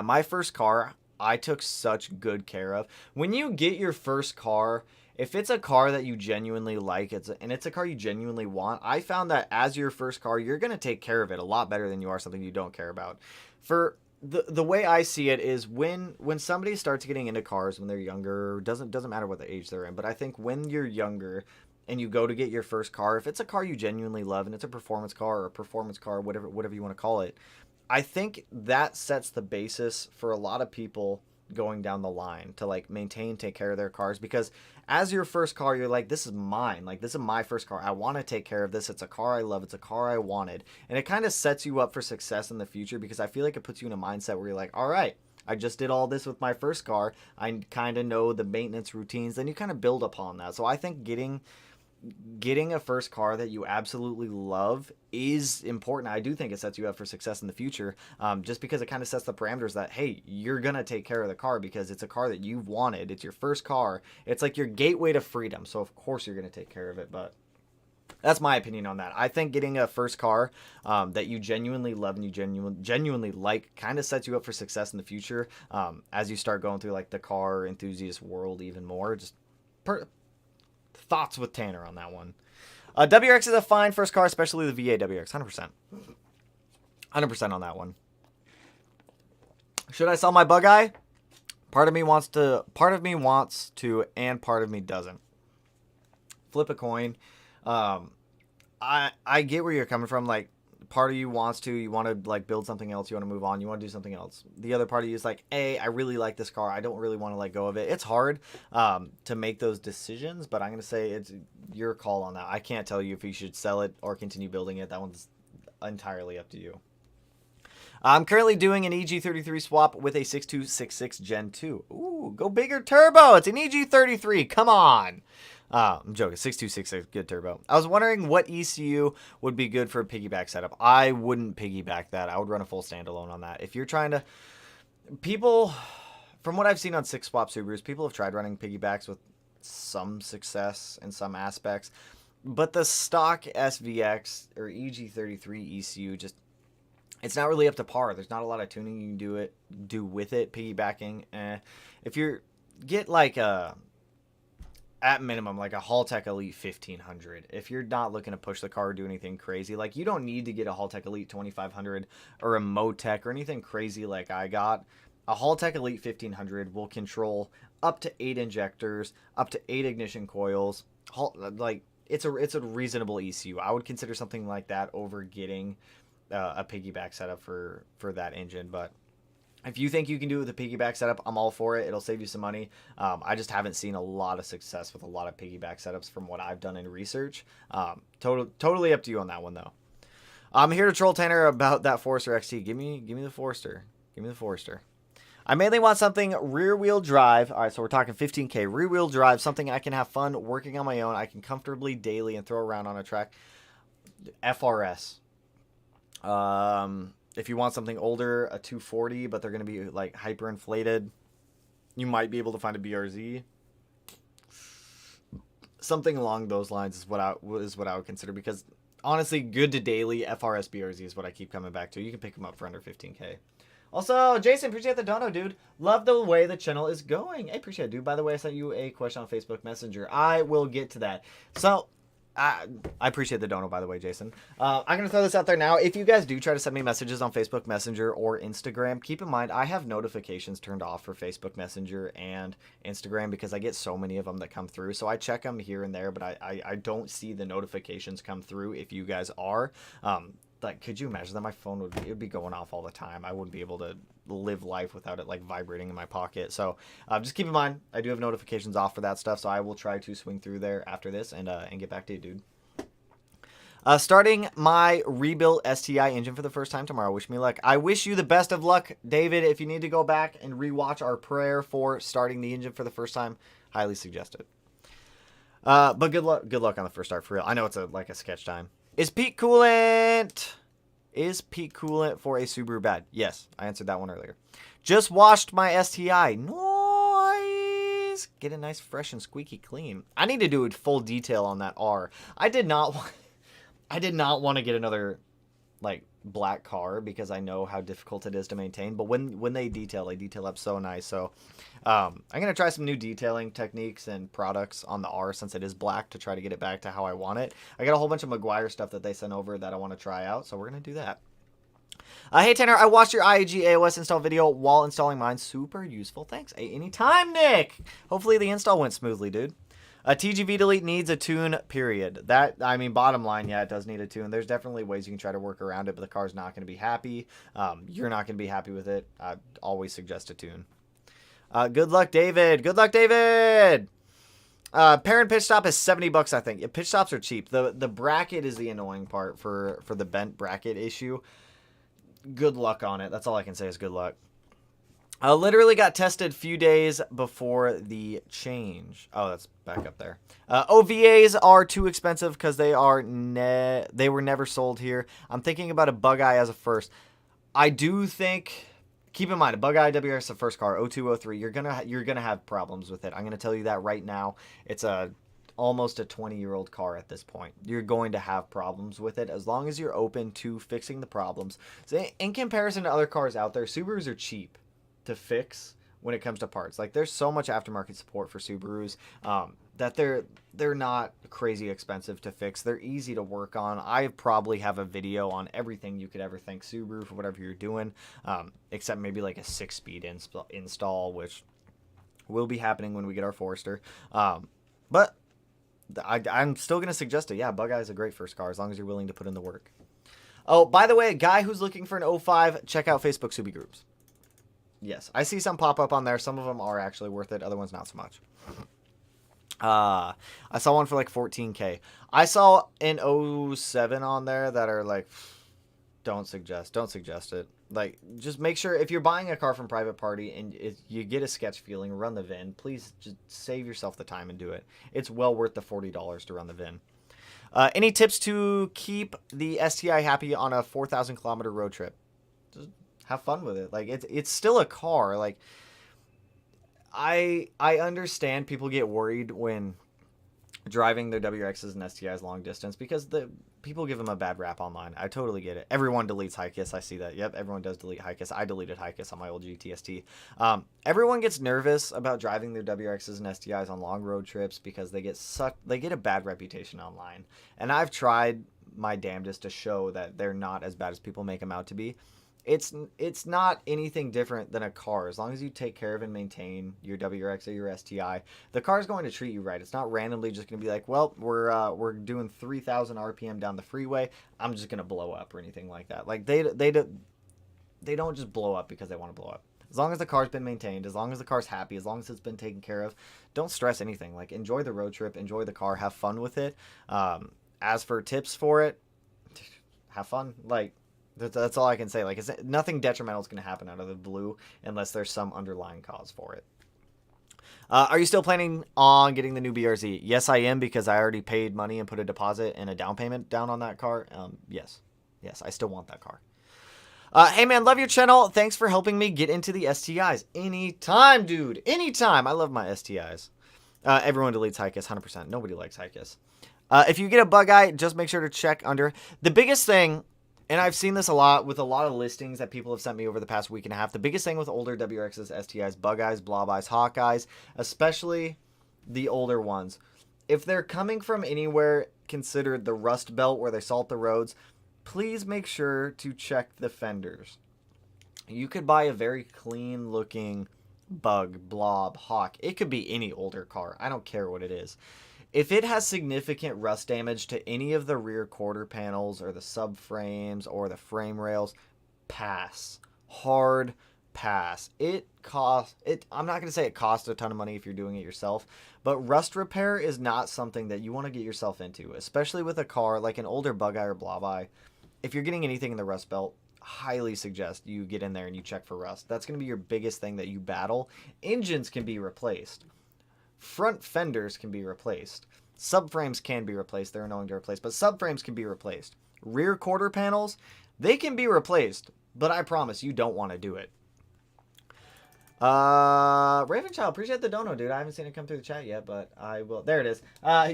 Speaker 1: My first car, I took such good care of. When you get your first car, if it's a car that you genuinely like, it's a car you genuinely want, I found that as your first car, you're going to take care of it a lot better than you are something you don't care about. For the way I see it is when somebody starts getting into cars when they're younger, doesn't matter what the age they're in, but I think when you're younger and you go to get your first car, if it's a car you genuinely love and it's a performance car, whatever you want to call it, I think that sets the basis for a lot of people going down the line to like maintain, take care of their cars, because as your first car, you're like, this is mine. Like, this is my first car. I want to take care of this. It's a car I love. It's a car I wanted. And it kind of sets you up for success in the future, because I feel like it puts you in a mindset where you're like, all right, I just did all this with my first car. I kind of know the maintenance routines. Then you kind of build upon that. So I think getting a first car that you absolutely love is important. I do think it sets you up for success in the future, just because it kind of sets the parameters that, hey, you're going to take care of the car because it's a car that you've wanted. It's your first car. It's like your gateway to freedom. So, of course, you're going to take care of it. But that's my opinion on that. I think getting a first car that you genuinely love and you genuinely like kind of sets you up for success in the future, as you start going through like the car enthusiast world even more. Just thoughts with Tanner on that one. WRX is a fine first car, especially the VA WRX. 100%. 100% on that one. Should I sell my bug eye? Part of me wants to, and part of me doesn't. Flip a coin. I get where you're coming from. Like, part of you wants to, you want to like build something else, you want to move on, you want to do something else. The other part of you is like, hey, I really like this car, I don't really want to let go of it. It's hard to make those decisions, but I'm going to say it's your call on that. I can't tell you if you should sell it or continue building it. That one's entirely up to you. I'm currently doing an EG33 swap with a 6266 Gen 2. Ooh, go bigger turbo. It's an EG33. Come on. I'm joking. 6266, good turbo. I was wondering what ECU would be good for a piggyback setup. I wouldn't piggyback that. I would run a full standalone on that. If you're trying to... People, from what I've seen on 6-swap Subarus, people have tried running piggybacks with some success in some aspects. But the stock SVX or EG33 ECU just... It's not really up to par. There's not a lot of tuning you can do with it. Piggybacking. If you get like a... At minimum, like a Haltech Elite 1500. If you're not looking to push the car or do anything crazy, like you don't need to get a Haltech Elite 2500 or a Motec or anything crazy like I got. A Haltech Elite 1500 will control up to 8 injectors, up to 8 ignition coils. Like it's a reasonable ECU. I would consider something like that over getting a piggyback setup for that engine, but if you think you can do it with a piggyback setup, I'm all for it. It'll save you some money. I just haven't seen a lot of success with a lot of piggyback setups from what I've done in research. Totally up to you on that one, though. I'm here to troll Tanner about that Forester XT. Give me the Forester. Give me the Forester. I mainly want something rear-wheel drive. All right, so we're talking 15K. Rear-wheel drive, something I can have fun working on my own. I can comfortably daily and throw around on a track. FRS. If you want something older, a 240, but they're going to be like hyper inflated, you might be able to find a BRZ. Something along those lines is what I would consider, because honestly, good to daily FRS BRZ is what I keep coming back to. You can pick them up for under 15K. Also, Jason, appreciate the dono, dude. Love the way the channel is going. I appreciate it, dude. By the way, I sent you a question on Facebook Messenger. I will get to that. So, I appreciate the dono, by the way, Jason. I'm going to throw this out there now. If you guys do try to send me messages on Facebook Messenger or Instagram, keep in mind I have notifications turned off for Facebook Messenger and Instagram because I get so many of them that come through. So I check them here and there, but I don't see the notifications come through if you guys are. Like, could you imagine that my phone would be going off all the time? I wouldn't be able to live life without it like vibrating in my pocket. So just keep in mind, I do have notifications off for that stuff. So I will try to swing through there after this and get back to you, dude. Starting my rebuilt STI engine for the first time tomorrow. Wish me luck. I wish you the best of luck, David. If you need to go back and rewatch our prayer for starting the engine for the first time, highly suggest it. But good luck on the first start for real. I know it's like a sketch time. Is peak coolant for a Subaru bad? Yes, I answered that one earlier. Just washed my STI. Nice. Get it nice, fresh, and squeaky clean. I need to do a full detail on that R. I did not want to get another like black car because I know how difficult it is to maintain. But when they detail up so nice. So I'm gonna try some new detailing techniques and products on the R since it is black to try to get it back to how I want it. I got a whole bunch of Maguire stuff that they sent over that I want to try out, so we're gonna do that. Hey Tanner, I watched your IAG AOS install video while installing mine. Super useful. Thanks. Hey, anytime, Nick. Hopefully the install went smoothly, dude. A TGV delete needs a tune, period. Bottom line, yeah, it does need a tune. There's definitely ways you can try to work around it, but the car's not going to be happy. You're not going to be happy with it. I always suggest a tune. Good luck, David. Good luck, David. Parent pitch stop is $70, I think. Yeah, pitch stops are cheap. The bracket is the annoying part for the bent bracket issue. Good luck on it. That's all I can say is good luck. I literally got tested a few days before the change. Oh, that's back up there. OVAs are too expensive because they were never sold here. I'm thinking about a Bug-Eye as a first. I do think, keep in mind, a Bug-Eye WRX is the first car, 0203. You're gonna have problems with it. I'm gonna tell you that right now. It's almost a 20-year-old car at this point. You're going to have problems with it as long as you're open to fixing the problems. So in comparison to other cars out there, Subarus are cheap to fix when it comes to parts. Like, there's so much aftermarket support for Subarus that they're not crazy expensive to fix. They're easy to work on. I probably have a video on everything you could ever think Subaru for whatever you're doing, except maybe like a 6-speed install, which will be happening when we get our Forester. But I'm still going to suggest it. Yeah, Bug-Eye is a great first car as long as you're willing to put in the work. Oh, by the way, a guy who's looking for an 05, check out Facebook Subi groups. Yes, I see some pop up on there. Some of them are actually worth it. Other ones not so much. I saw one for like 14K. I saw an 07 on there that are like, don't suggest it. Like, just make sure if you're buying a car from private party and you get a sketch feeling, run the VIN. Please just save yourself the time and do it. It's well worth the $40 to run the VIN. Any tips to keep the STI happy on a 4,000 kilometer road trip? Just have fun with it. Like, it's still a car. Like, I understand people get worried when driving their WRXs and STIs long distance because the people give them a bad rap online. I totally get it. Everyone deletes Hikiss. I see that. Yep, everyone does delete Hikiss. I deleted Hikiss on my old GTST. Everyone gets nervous about driving their WRXs and STIs on long road trips because they get a bad reputation online. And I've tried my damnedest to show that they're not as bad as people make them out to be. It's not anything different than a car. As long as you take care of and maintain your WRX or your STI, the car is going to treat you right. It's not randomly just going to be like, well, we're doing 3,000 RPM down the freeway, I'm just going to blow up or anything like that. Like they don't just blow up because they want to blow up. As long as the car's been maintained, as long as the car's happy, as long as it's been taken care of, don't stress anything. Like, enjoy the road trip, enjoy the car, have fun with it. As for tips for it, have fun. Like, that's all I can say. Like, nothing detrimental is going to happen out of the blue unless there's some underlying cause for it. Are you still planning on getting the new BRZ? Yes, I am, because I already paid money and put a deposit and a down payment down on that car. Yes, I still want that car. Hey, man, love your channel. Thanks for helping me get into the STIs. Anytime, dude. Anytime. I love my STIs. Everyone deletes Hikiss, 100%. Nobody likes Hikiss. If you get a bug eye, just make sure to check under. The biggest thing, and I've seen this a lot with a lot of listings that people have sent me over the past week and a half. The biggest thing with older WRXs, STIs, bug eyes, blob eyes, hawk eyes, especially the older ones. If they're coming from anywhere considered the rust belt where they salt the roads, please make sure to check the fenders. You could buy a very clean looking bug, blob, hawk. It could be any older car. I don't care what it is. If it has significant rust damage to any of the rear quarter panels or the subframes or the frame rails, pass. Hard pass. I'm not going to say it costs a ton of money if you're doing it yourself, but rust repair is not something that you want to get yourself into, especially with a car like an older bug eye or blob eye. If you're getting anything in the rust belt, highly suggest you get in there and you check for rust. That's going to be your biggest thing that you battle. Engines can be replaced. Front fenders can be replaced. Subframes can be replaced. They're annoying to replace, but subframes can be replaced. Rear quarter panels, they can be replaced, but I promise you don't want to do it. Ravenchild, appreciate the dono, dude. I haven't seen it come through the chat yet, but I will. There it is.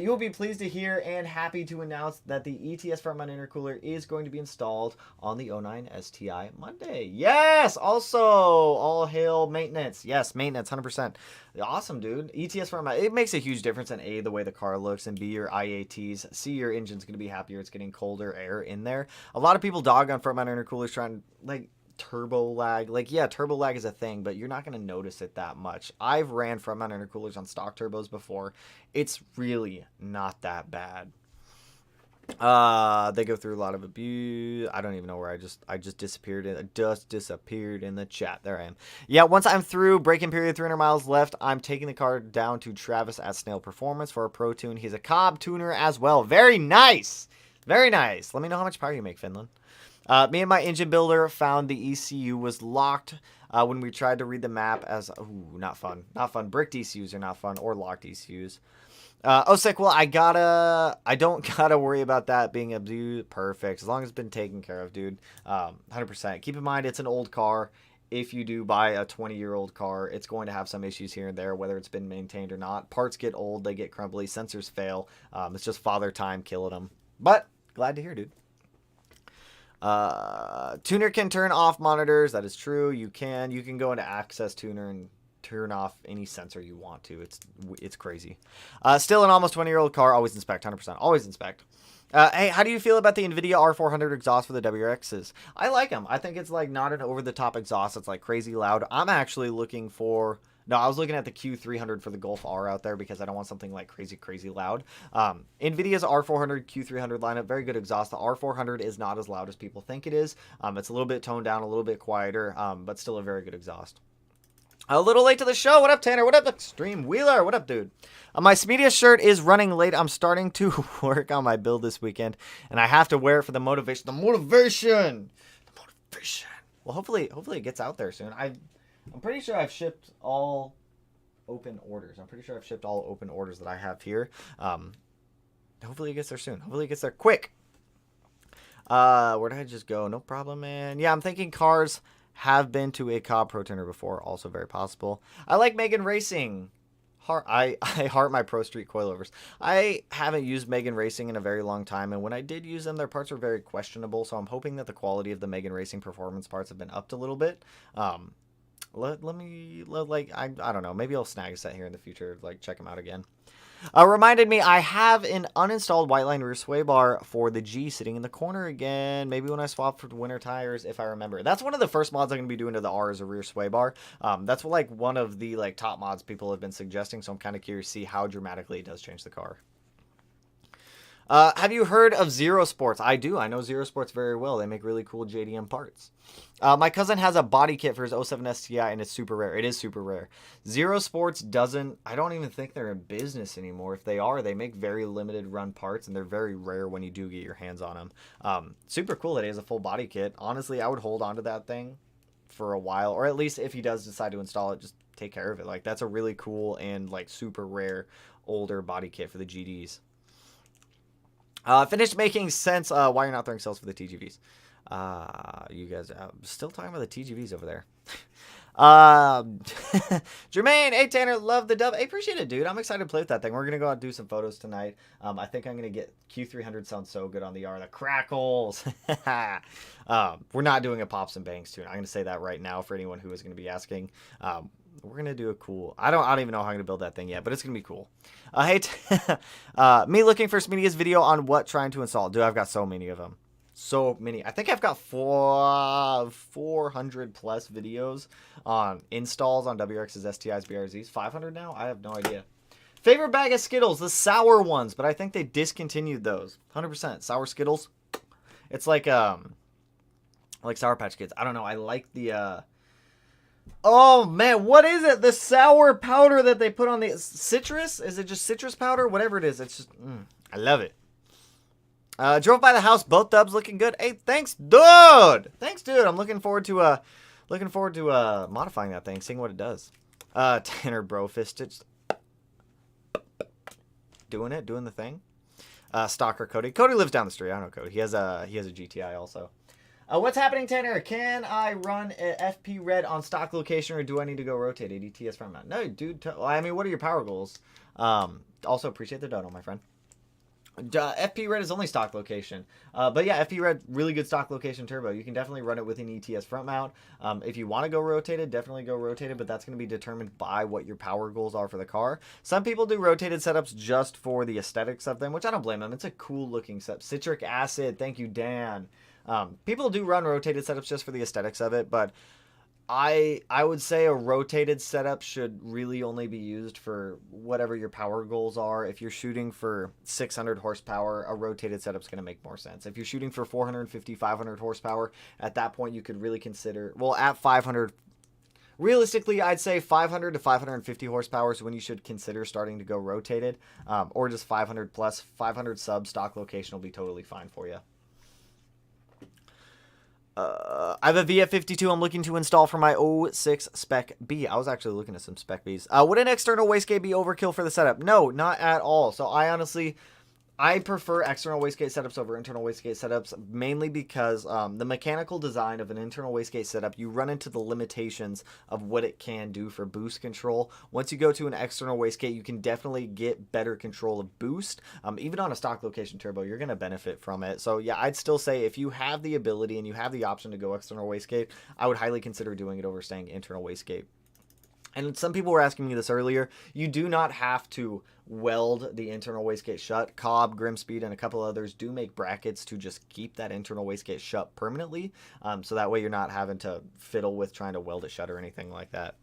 Speaker 1: You will be pleased to hear and happy to announce that the ETS front mount intercooler is going to be installed on the 09 STI Monday. Yes! Also, all hail maintenance. Yes, maintenance, 100%. Awesome, dude. ETS front mount. It makes a huge difference in A, the way the car looks, and B, your IATs. C, your engine's going to be happier. It's getting colder air in there. A lot of people dog on front mount intercoolers trying, like, turbo lag. Like, yeah, turbo lag is a thing, but you're not going to notice it that much. I've ran front mount intercoolers on stock turbos before. It's really not that bad. They go through a lot of abuse. I don't even know where I just disappeared in the chat. There I am. Yeah, once I'm through break-in period, 300 miles left, I'm taking the car down to Travis at Snail Performance for a pro tune. He's a Cobb tuner as well. Very nice. Very nice. Let me know how much power you make, Finland. Me and my engine builder found the ECU was locked when we tried to read the map as... Ooh, not fun. Not fun. Bricked ECUs are not fun, or locked ECUs. Oh, sick. Well, I don't gotta worry about that being abused. Perfect. As long as it's been taken care of, dude. 100%. Keep in mind, it's an old car. If you do buy a 20-year-old car, it's going to have some issues here and there, whether it's been maintained or not. Parts get old. They get crumbly. Sensors fail. It's just father time killing them. But glad to hear, dude. Tuner can turn off monitors. That is true. You can go into access tuner and turn off any sensor you want to. It's crazy. Still an almost 20-year-old car. Always inspect. 100%. Always inspect. Hey, how do you feel about the Nvidia R400 exhaust for the WRXs? I like them. I think it's like not an over-the-top exhaust. It's like crazy loud. I'm actually looking for... No, I was looking at the Q300 for the Golf R out there because I don't want something like crazy loud. Nvidia's R400, Q300 lineup, very good exhaust. The R400 is not as loud as people think it is. It's a little bit toned down, a little bit quieter, but still a very good exhaust. A little late to the show. What up, Tanner? What up, Extreme Wheeler? What up, dude? My Smedia shirt is running late. I'm starting to work on my build this weekend, and I have to wear it for the motivation. The motivation! Well, hopefully it gets out there soon. I'm pretty sure I've shipped all open orders. I'm pretty sure I've shipped all open orders that I have here. Hopefully it gets there soon. Hopefully it gets there quick. Where did I just go? No problem, man. Yeah, I'm thinking cars have been to a Cobb Pro Tuner before. Also very possible. I like Megan Racing. I heart my Pro Street coilovers. I haven't used Megan Racing in a very long time, and when I did use them, their parts were very questionable, so I'm hoping that the quality of the Megan Racing performance parts have been upped a little bit. I don't know, maybe I'll snag a set here in the future, like check them out again. Reminded me, I have an uninstalled white line rear sway bar for the G sitting in the corner again. Maybe when I swap for winter tires, if I remember. That's one of the first mods I'm going to be doing to the R is a rear sway bar. That's what, like, one of the top mods people have been suggesting, so I'm kind of curious to see how dramatically it does change the car. Have you heard of Zero Sports? I do. I know Zero Sports very well. They make really cool JDM parts. My cousin has a body kit for his 07 STI, and it's super rare. It is super rare. Zero Sports doesn't... I don't even think they're in business anymore. If they are, they make very limited run parts, and they're very rare when you do get your hands on them. Super cool that he has a full body kit. Honestly, I would hold on to that thing for a while, or at least if he does decide to install it, just take care of it. Like, that's a really cool and, like, super rare older body kit for the GDs. Finished making sense why you're not throwing cells for the TGVs. You guys still talking about the TGVs over there. Jermaine, hey Tanner, love the dub. Hey, appreciate it, dude. I'm excited to play with that thing. We're going to go out and do some photos tonight. I think I'm going to get Q300 sounds so good on the R. The crackles. We're not doing a Pops and Bangs tune. I'm going to say that right now for anyone who is going to be asking. We're going to do a cool... I don't even know how I'm going to build that thing yet, but it's going to be cool. Hey, me looking for Smitty's video on what trying to install. Dude, I've got so many of them. So many. I think I've got 400 plus videos on installs on Wrx'S, STIs, BRZs. 500 now? I have no idea. Favorite bag of Skittles, the sour ones, but I think they discontinued those. 100%. Sour Skittles. It's like Sour Patch Kids. I don't know. I like the... Oh, man, what is it? The sour powder that they put on the... Citrus? Is it just citrus powder? Whatever it is. It's just... I love it. Drove by the house. Both dubs looking good. Hey, thanks, dude. Thanks, dude. I'm looking forward to modifying that thing, seeing what it does. Tanner Brofist just doing the thing. Stalker Cody. Cody lives down the street. I don't know Cody. He has a GTI also. What's happening, Tanner? Can I run a FP Red on stock location, or do I need to go rotate ADTS front mount? No, dude. I mean, what are your power goals? Also, appreciate the dono, my friend. FP Red is only stock location. But yeah, FP Red, really good stock location turbo. You can definitely run it with an ETS front mount. If you want to go rotated, definitely go rotated, but that's going to be determined by what your power goals are for the car. Some people do rotated setups just for the aesthetics of them, which I don't blame them. It's a cool looking setup. Citric acid, thank you, Dan. People do run rotated setups just for the aesthetics of it, but I would say a rotated setup should really only be used for whatever your power goals are. If you're shooting for 600 horsepower, a rotated setup is going to make more sense. If you're shooting for 450, 500 horsepower, at that point you could really consider, well, at 500, realistically, I'd say 500 to 550 horsepower is when you should consider starting to go rotated, or just 500 plus. 500 sub stock location will be totally fine for you. I have a VF52 I'm looking to install for my 06 Spec B. I was actually looking at some Spec Bs. Would an external wastegate be overkill for the setup? No, not at all. So I prefer external wastegate setups over internal wastegate setups, mainly because the mechanical design of an internal wastegate setup, you run into the limitations of what it can do for boost control. Once you go to an external wastegate, you can definitely get better control of boost. Even on a stock location turbo, you're going to benefit from it. So yeah, I'd still say if you have the ability and you have the option to go external wastegate, I would highly consider doing it over staying internal wastegate. And some people were asking me this earlier. You do not have to weld the internal wastegate shut. Cobb, Grimspeed, and a couple others do make brackets to just keep that internal wastegate shut permanently. So that way you're not having to fiddle with trying to weld it shut or anything like that.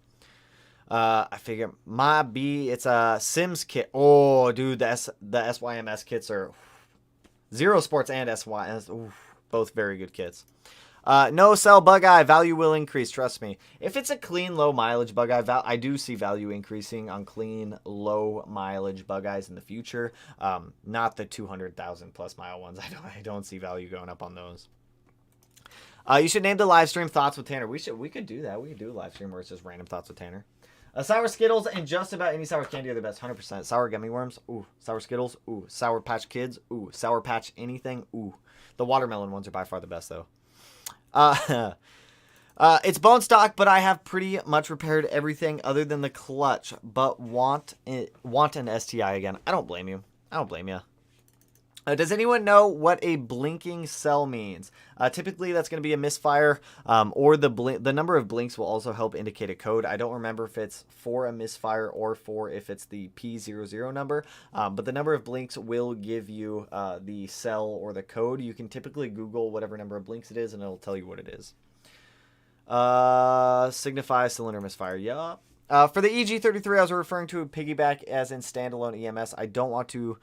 Speaker 1: I figure my B, it's a Sims kit. Oh, dude, the SYMS kits are Zero Sports and SYMS. Ooh, both very good kits. No sell bug eye, value will increase, trust me. If it's a clean, low mileage bug eye, I do see value increasing on clean, low mileage bug eyes in the future. Not the 200,000 plus mile ones. I don't see value going up on those. You should name the live stream Thoughts with Tanner. We could do that. We could do a live stream where it's just random Thoughts with Tanner. Sour Skittles and just about any sour candy are the best. 100%. Sour gummy worms. Ooh. Sour Skittles. Ooh. Sour Patch Kids. Ooh. Sour Patch anything. Ooh. The watermelon ones are by far the best though. It's bone stock, but I have pretty much repaired everything other than the clutch, but want an STI again. I don't blame you. I don't blame you. Does anyone know what a blinking cell means? Typically, that's going to be a misfire, or the number of blinks will also help indicate a code. I don't remember if it's for a misfire or for if it's the P00 number, but the number of blinks will give you the cell or the code. You can typically Google whatever number of blinks it is, and it'll tell you what it is. Signify cylinder misfire. Yeah. For the EG33, I was referring to a piggyback as in standalone EMS. I don't want to...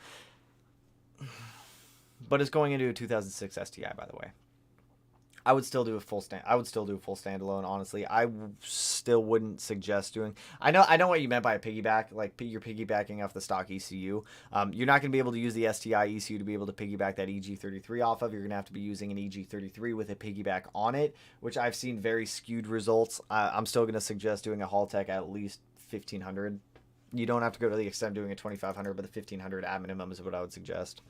Speaker 1: But it's going into a 2006 STI, by the way. I would still do a full standalone. Honestly, I still wouldn't suggest doing. I know what you meant by a piggyback. Like you're piggybacking off the stock ECU. You're not going to be able to use the STI ECU to be able to piggyback that EG33 off of. You're going to have to be using an EG33 with a piggyback on it, which I've seen very skewed results. I'm still going to suggest doing a Haltech at least 1500. You don't have to go to the extent of doing a 2500, but the 1500 at minimum is what I would suggest.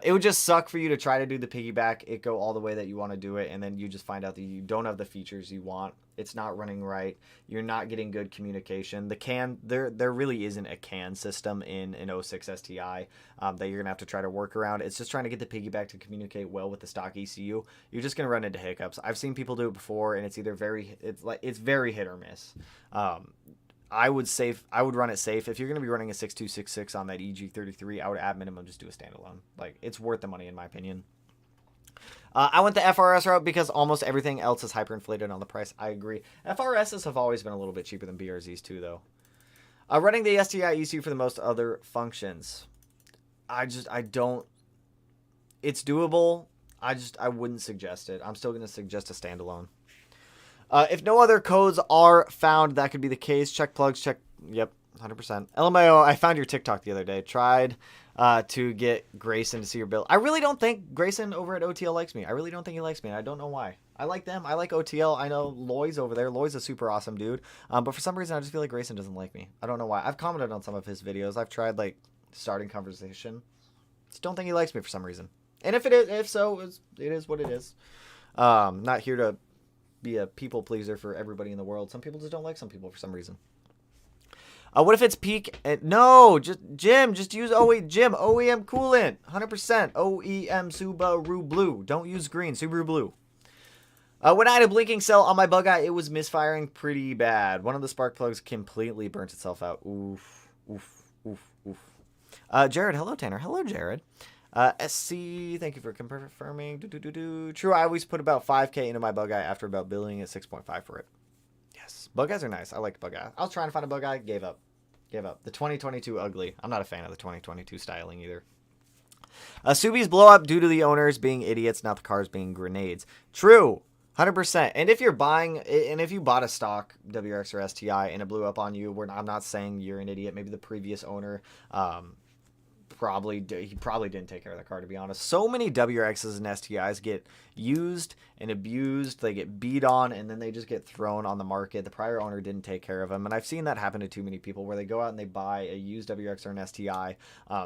Speaker 1: It would just suck for you to try to do the piggyback, it go all the way that you want to do it, and then you just find out that you don't have the features you want. It's not running right. You're not getting good communication. The CAN, there really isn't a CAN system in an 06 STI that you're going to have to try to work around. It's just trying to get the piggyback to communicate well with the stock ECU. You're just going to run into hiccups. I've seen people do it before, and it's either it's very hit or miss. I would run it safe. If you're going to be running a 6266 on that EG33, I would at minimum just do a standalone. Like, it's worth the money in my opinion. I went the FRS route because almost everything else is hyperinflated on the price. I agree. FRSs have always been a little bit cheaper than BRZs too, though. Running the STI ECU for the most other functions. I don't... It's doable. I wouldn't suggest it. I'm still going to suggest a standalone. If no other codes are found, that could be the case. Check plugs, check... Yep, 100%. LMAO, I found your TikTok the other day. Tried to get Grayson to see your build. I really don't think Grayson over at OTL likes me. I really don't think he likes me, and I don't know why. I like them. I like OTL. I know Loy's over there. Loy's a super awesome dude. But for some reason, I just feel like Grayson doesn't like me. I don't know why. I've commented on some of his videos. I've tried, like, starting conversation. Just don't think he likes me for some reason. And if so, it is what it is. Not here to be a people pleaser for everybody in the world. Some people just don't like some people for some reason. What if it's peak? No, just use OEM coolant. 100%. OEM Subaru Blue. Don't use green. Subaru Blue. When I had a blinking cell on my bug eye, it was misfiring pretty bad. One of the spark plugs completely burnt itself out. Oof. Jared, hello, Tanner. Hello, Jared. SC, thank you for confirming. True, I always put about 5K into my bug eye after about billing at 6.5 for it. Yes, bug eyes are nice. I like bug eye. I was trying to find a bug eye, gave up. The 2022 ugly. I'm not a fan of the 2022 styling either. Subies blow up due to the owners being idiots, not the cars being grenades. True, 100%. And if you bought a stock WRX or STI and it blew up on you, I'm not saying you're an idiot. Maybe the previous owner, he probably didn't take care of the car, to be honest. So many WRXs and STIs get used and abused. They get beat on, and then they just get thrown on the market. The prior owner didn't take care of them, and I've seen that happen to too many people where they go out and they buy a used WRX or an STI.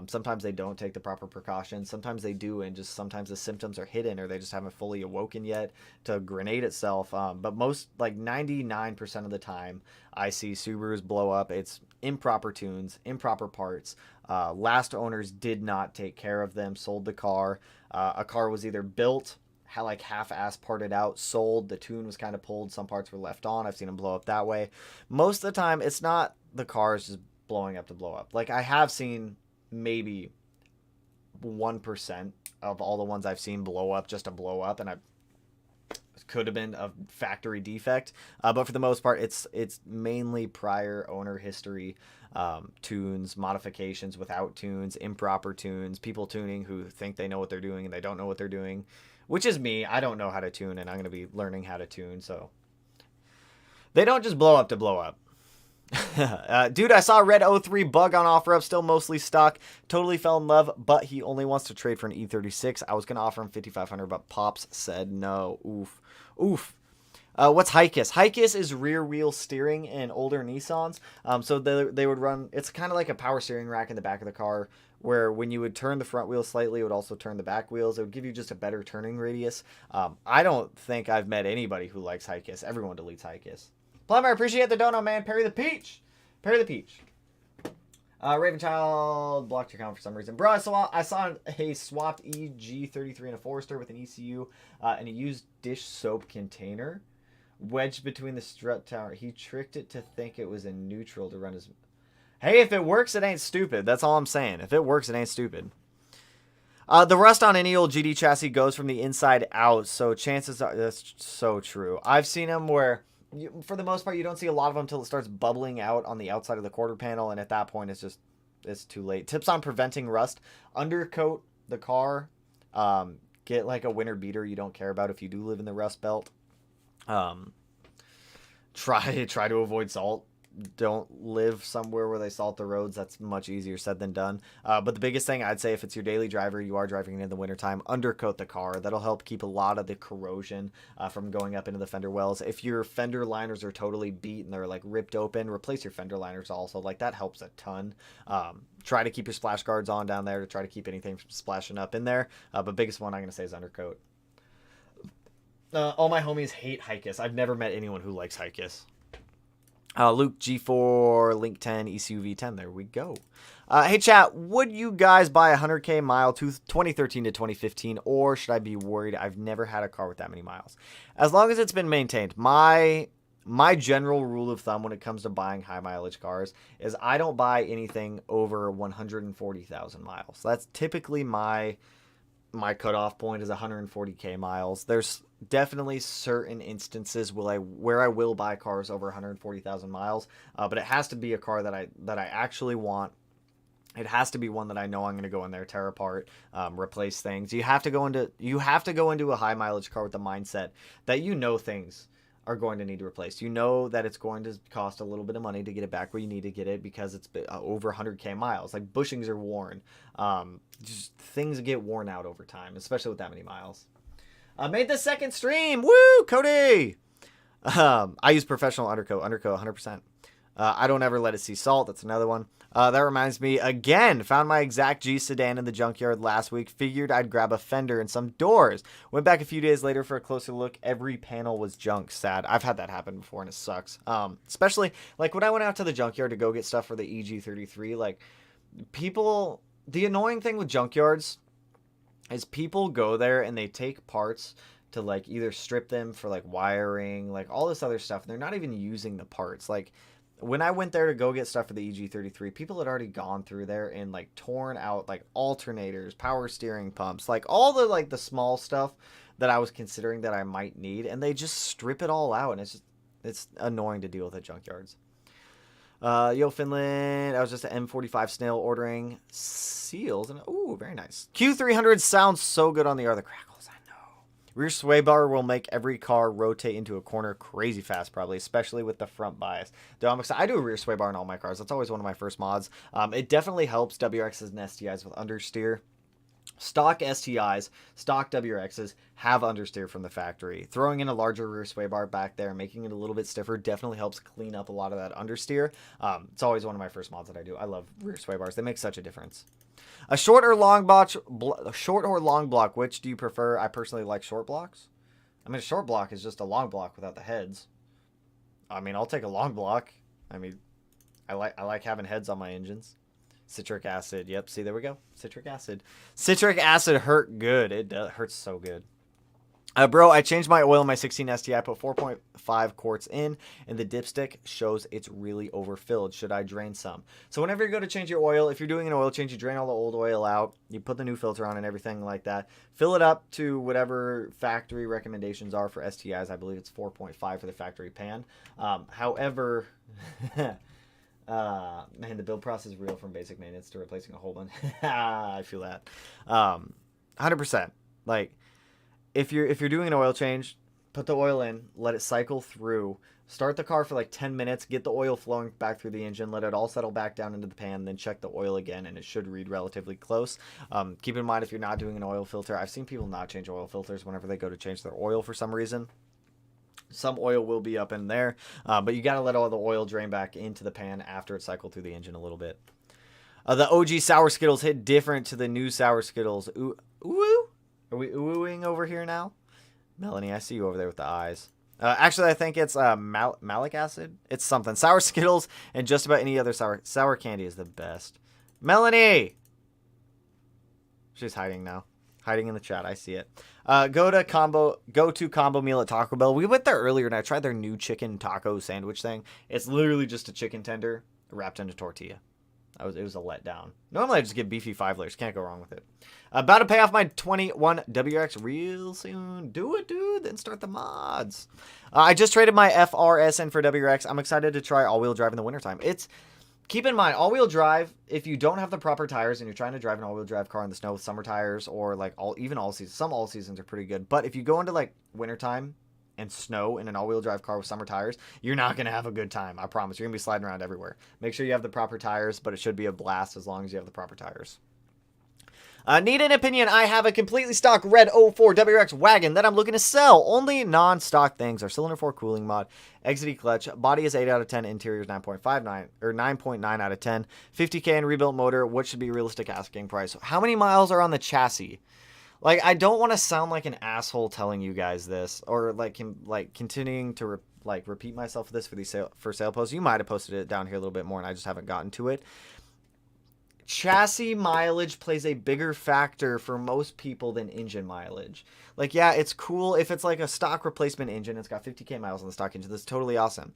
Speaker 1: Sometimes they don't take the proper precautions. Sometimes they do, and just sometimes the symptoms are hidden, or they just haven't fully awoken yet to grenade itself. But most, like 99% of the time, I see Subarus blow up. It's improper tunes, improper parts. Last owners did not take care of them, sold the car. A car was either built, like half-ass parted out, sold, the tune was kind of pulled, some parts were left on. I've seen them blow up that way. Most of the time, it's not the cars just blowing up to blow up. Like, I have seen maybe 1% of all the ones I've seen blow up just to blow up, and it could have been a factory defect. But for the most part, it's mainly prior owner history, tunes, modifications without tunes, improper tunes, people tuning who think they know what they're doing and they don't know what they're doing, which is me. I don't know how to tune, and I'm going to be learning how to tune, so they don't just blow up to blow up. Dude, I saw a red O3 bug on OfferUp, still mostly stock. Totally fell in love, but he only wants to trade for an E36. I was going to offer him 5,500, but Pops said no. Oof. Oof. What's Hikis? Hikis is rear wheel steering in older Nissans. So they would run, it's kind of like a power steering rack in the back of the car where when you would turn the front wheel slightly, it would also turn the back wheels. It would give you just a better turning radius. I don't think I've met anybody who likes Hikis. Everyone deletes Hikis. Plumber, appreciate the dono, man. Perry the Peach. Perry the Peach. Ravenchild blocked your account for some reason. Bro, I saw a swapped EG33 in a Forester with an ECU and a used dish soap container wedged between the strut tower. He tricked it to think it was in neutral to run his... Hey, if it works, it ain't stupid. That's all I'm saying. If it works, it ain't stupid. The rust on any old GD chassis goes from the inside out, so chances are... That's so true. I've seen them where... for the most part, you don't see a lot of them until it starts bubbling out on the outside of the quarter panel, and at that point, it's too late. Tips on preventing rust: undercoat the car. Get like a winter beater you don't care about if you do live in the Rust Belt. Try to avoid salt. Don't live somewhere where they salt the roads. That's much easier said than done. But the biggest thing I'd say, if it's your daily driver, you are driving in the wintertime, undercoat the car. That'll help keep a lot of the corrosion from going up into the fender wells. If your fender liners are totally beat and they're like ripped open, replace your fender liners also. Like that helps a ton. Try to keep your splash guards on down there to try to keep anything from splashing up in there. But biggest one I'm going to say is undercoat. All my homies hate Hikis. I've never met anyone who likes Hikis. Luke G4 Link 10 ECU V10. There we go. Hey chat, would you guys buy a 100k mile 2013 to 2015, or should I be worried? I've never had a car with that many miles. As long as it's been maintained. My general rule of thumb when it comes to buying high mileage cars is I don't buy anything over 140,000 miles. That's typically my cutoff point is 140k miles. There's definitely certain instances where I will buy cars over 140,000 miles, but it has to be a car that I actually want. It has to be one that I know I'm going to go in there, tear apart, replace things. You have to go into a high mileage car with the mindset that you know things are going to need to replace. You know that it's going to cost a little bit of money to get it back where you need to get it because it's over 100k miles. Like bushings are worn. Just things get worn out over time, especially with that many miles. Made the second stream. Woo, Cody. I use professional undercoat 100%. I don't ever let it see salt. That's another one. That reminds me, again, found my exact G sedan in the junkyard last week. Figured I'd grab a fender and some doors. Went back a few days later for a closer look. Every panel was junk. Sad. I've had that happen before and it sucks. Especially like when I went out to the junkyard to go get stuff for the EG33, like people, the annoying thing with junkyards is people go there and they take parts to like either strip them for like wiring, like all this other stuff. And they're not even using the parts. Like when I went there to go get stuff for the EG33, people had already gone through there and like torn out like alternators, power steering pumps, like all the like the small stuff that I was considering that I might need. And they just strip it all out. And it's annoying to deal with at junkyards. Yo, Finland. I was just an M45 snail ordering seals. And ooh, very nice. Q300 sounds so good on the air. The crackles, I know. Rear sway bar will make every car rotate into a corner crazy fast, probably, especially with the front bias. Though I'm excited. I do a rear sway bar in all my cars. That's always one of my first mods. It definitely helps WRXs and STIs with understeer. Stock STIs, stock WRXs have understeer from the factory. Throwing in a larger rear sway bar back there, making it a little bit stiffer, definitely helps clean up a lot of that understeer. It's always one of my first mods that I do. I love rear sway bars. They make such a difference. A short or long block, which do you prefer? I personally like short blocks. I mean, a short block is just a long block without the heads. I mean, I'll take a long block. I mean, I like having heads on my engines. Citric acid. Yep. See, there we go. Citric acid. Citric acid hurt good. It hurts so good. Bro, I changed my oil in my 16 STI. I put 4.5 quarts in, and the dipstick shows it's really overfilled. Should I drain some? So whenever you go to change your oil, if you're doing an oil change, you drain all the old oil out. You put the new filter on and everything like that. Fill it up to whatever factory recommendations are for STIs. I believe it's 4.5 for the factory pan. However... man, the build process is real from basic maintenance to replacing a whole bunch. I feel that. 100%. Like, if you're doing an oil change, put the oil in, let it cycle through, start the car for like 10 minutes, get the oil flowing back through the engine, let it all settle back down into the pan, then check the oil again, and it should read relatively close. Keep in mind, if you're not doing an oil filter, I've seen people not change oil filters whenever they go to change their oil for some reason. Some oil will be up in there, but you got to let all the oil drain back into the pan after it cycled through the engine a little bit. The OG Sour Skittles hit different to the new Sour Skittles. Ooh, ooh, are we oohing over here now? Melanie, I see you over there with the eyes. Actually, I think it's malic acid. It's something. Sour Skittles and just about any other sour candy is the best. Melanie! She's hiding now. Hiding in the chat. I see it. Go to combo meal at Taco Bell. We went there earlier and I tried their new chicken taco sandwich thing. It's literally just a chicken tender wrapped in a tortilla. It was a letdown. Normally I just get beefy 5 layers. Can't go wrong with it. About to pay off my 21 WRX real soon. Do it, dude. Then start the mods. I just traded my FRS in for WRX. I'm excited to try all-wheel drive in the wintertime. Keep in mind, all-wheel drive, if you don't have the proper tires and you're trying to drive an all-wheel drive car in the snow with summer tires or like all seasons, some all seasons are pretty good. But if you go into like wintertime and snow in an all-wheel drive car with summer tires, you're not going to have a good time. I promise. You're going to be sliding around everywhere. Make sure you have the proper tires, but it should be a blast as long as you have the proper tires. Need an opinion? I have a completely stock red 04 WRX wagon that I'm looking to sell. Only non-stock things are cylinder 4 cooling mod, exidy clutch, body is 8 out of 10, interior is 9.59 or 9.9 out of 10, 50K and rebuilt motor. What should be realistic asking price? How many miles are on the chassis? Like, I don't want to sound like an asshole telling you guys this or like continuing to repeat myself for this for these for sale posts. You might have posted it down here a little bit more and I just haven't gotten to it. Chassis mileage plays a bigger factor for most people than engine mileage. Like, yeah, it's cool if it's like a stock replacement engine. It's got 50K miles on the stock engine. That's totally awesome.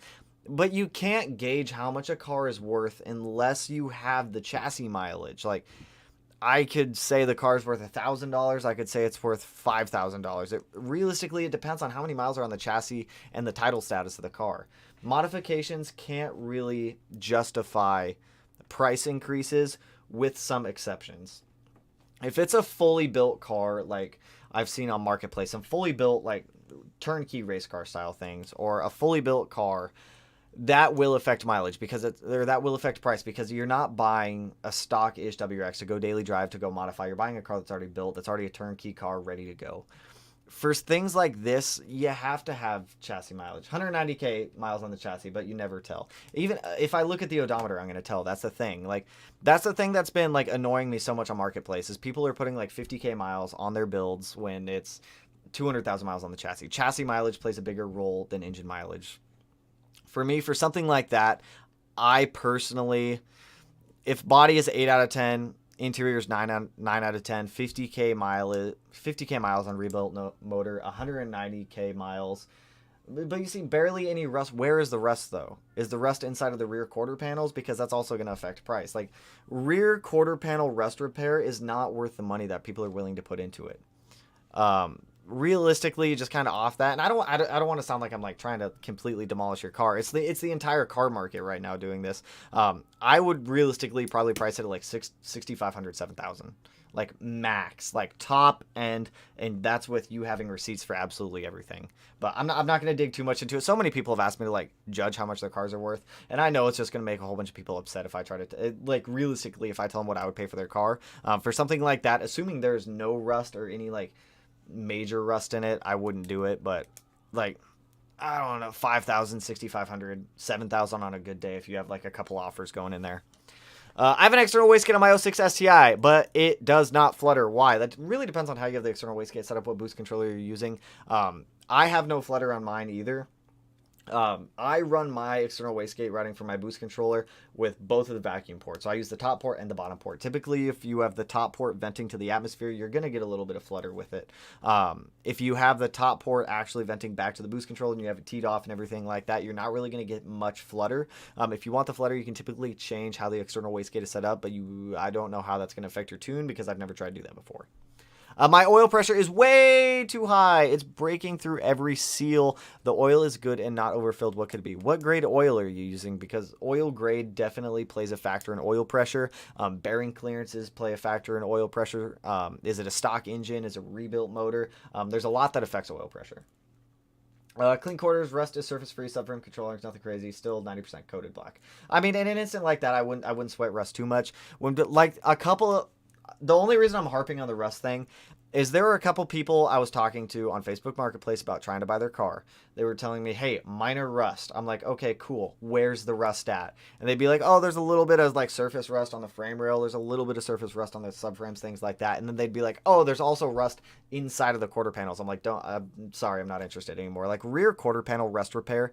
Speaker 1: But you can't gauge how much a car is worth unless you have the chassis mileage. Like, I could say the car's worth $1,000. I could say it's worth $5,000. Realistically, it depends on how many miles are on the chassis and the title status of the car. Modifications can't really justify price increases with some exceptions. If it's a fully built car, like I've seen on Marketplace, some fully built like turnkey race car style things, or a fully built car, that will affect mileage because that will affect price because you're not buying a stock-ish WRX to go daily drive, to go modify. You're buying a car that's already built, that's already a turnkey car ready to go. For things like this, you have to have chassis mileage. 190K miles on the chassis, but you never tell. Even if I look at the odometer, I'm going to tell. That's the thing. Like, that's the thing that's been like annoying me so much on Marketplace is people are putting like 50K miles on their builds when it's 200,000 miles on the chassis. Chassis mileage plays a bigger role than engine mileage. For me, for something like that, I personally, if body is 8 out of 10, interior is 9 out of 10, 50K miles on rebuilt motor, 190K miles. But you see barely any rust. Where is the rust, though? Is the rust inside of the rear quarter panels? Because that's also going to affect price. Like, rear quarter panel rust repair is not worth the money that people are willing to put into it. Realistically, just kind of off that. And I don't want to sound like I'm like trying to completely demolish your car. It's the entire car market right now doing this. I would realistically probably price it at like $6,500, $7,000, like max, like top end, and that's with you having receipts for absolutely everything. But I'm not going to dig too much into it. So many people have asked me to like judge how much their cars are worth, and I know it's just going to make a whole bunch of people upset if I try to like realistically if I tell them what I would pay for their car for something like that, assuming there's no rust or any like major rust in it, I wouldn't do it. But like, I don't know, 5,000, 6,500, 7,000 on a good day if you have like a couple offers going in there. I have an external wastegate on my 06 STI, but it does not flutter. Why? That really depends on how you have the external wastegate set up, what boost controller you're using. I have no flutter on mine either. I run my external wastegate routing from my boost controller with both of the vacuum ports. So I use the top port and the bottom port. Typically, if you have the top port venting to the atmosphere, you're going to get a little bit of flutter with it. If you have the top port actually venting back to the boost controller and you have it teed off and everything like that, you're not really going to get much flutter. If you want the flutter, you can typically change how the external wastegate is set up, but I don't know how that's going to affect your tune because I've never tried to do that before. My oil pressure is way too high. It's breaking through every seal. The oil is good and not overfilled. What could it be? What grade oil are you using? Because oil grade definitely plays a factor in oil pressure. Bearing clearances play a factor in oil pressure. Is it a stock engine? Is it a rebuilt motor? There's a lot that affects oil pressure. Clean quarters, rust is surface free, subframe controller, nothing crazy, still 90% coated black. I mean, in an instant like that, I wouldn't sweat rust too much. When like a couple of, the only reason I'm harping on the rust thing is there were a couple people I was talking to on Facebook Marketplace about trying to buy their car. They were telling me, hey, minor rust. I'm like, okay, cool. Where's the rust at? And they'd be like, oh, there's a little bit of like surface rust on the frame rail. There's a little bit of surface rust on the subframes, things like that. And then they'd be like, oh, there's also rust inside of the quarter panels. I'm like, sorry, I'm not interested anymore. Like rear quarter panel rust repair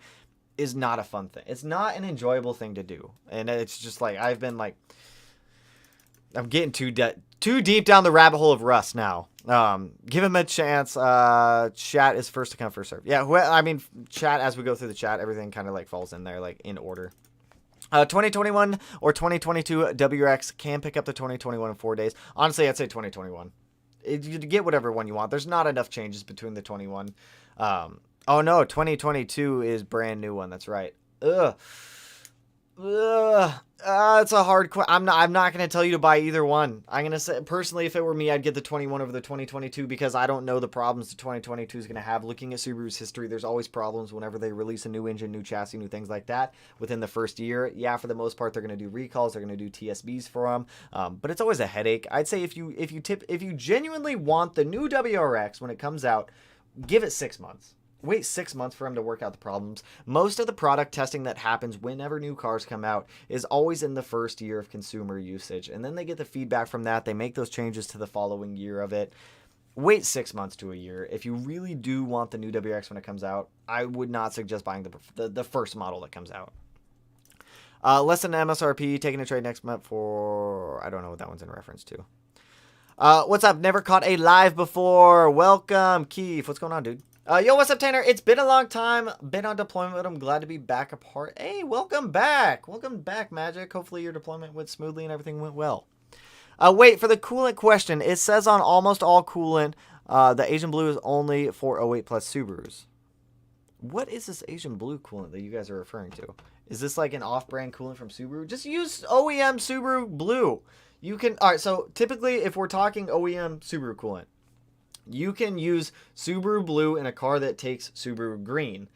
Speaker 1: is not a fun thing. It's not an enjoyable thing to do. And it's just like, I'm getting too deep down the rabbit hole of rust now. Give him a chance. Chat is first to come, first serve. Yeah, I mean, chat, as we go through the chat, everything kind of like falls in there, like in order. 2021 or 2022 Wrx can pick up the 2021 in 4 days. Honestly, I'd say 2021. You get whatever one you want. There's not enough changes between the 21. Oh no, 2022 is brand new one. That's right. It's a hard question. I'm not going to tell you to buy either one. I'm going to say, personally, if it were me, I'd get the 21 over the 2022 because I don't know the problems the 2022 is going to have. Looking at Subaru's history, there's always problems whenever they release a new engine, new chassis, new things like that within the first year. Yeah, for the most part, they're going to do recalls. They're going to do TSBs for them. But it's always a headache. I'd say if you genuinely want the new WRX when it comes out, give it 6 months. Wait 6 months for him to work out the problems. Most of the product testing that happens whenever new cars come out is always in the first year of consumer usage. And then they get the feedback from that. They make those changes to the following year of it. Wait 6 months to a year. If you really do want the new WRX when it comes out, I would not suggest buying the first model that comes out. Less than MSRP, taking a trade next month for... I don't know what that one's in reference to. What's up? Never caught a live before. Welcome, Keith. What's going on, dude? Yo, what's up, Tanner? It's been a long time. Been on deployment, but I'm glad to be back apart. Hey, welcome back. Welcome back, Magic. Hopefully your deployment went smoothly and everything went well. Wait, for the coolant question, it says on almost all coolant, the Asian blue is only for 08 plus Subarus. What is this Asian blue coolant that you guys are referring to? Is this like an off-brand coolant from Subaru? Just use OEM Subaru blue. You can, all right, so typically if we're talking OEM Subaru coolant, you can use Subaru blue in a car that takes Subaru green.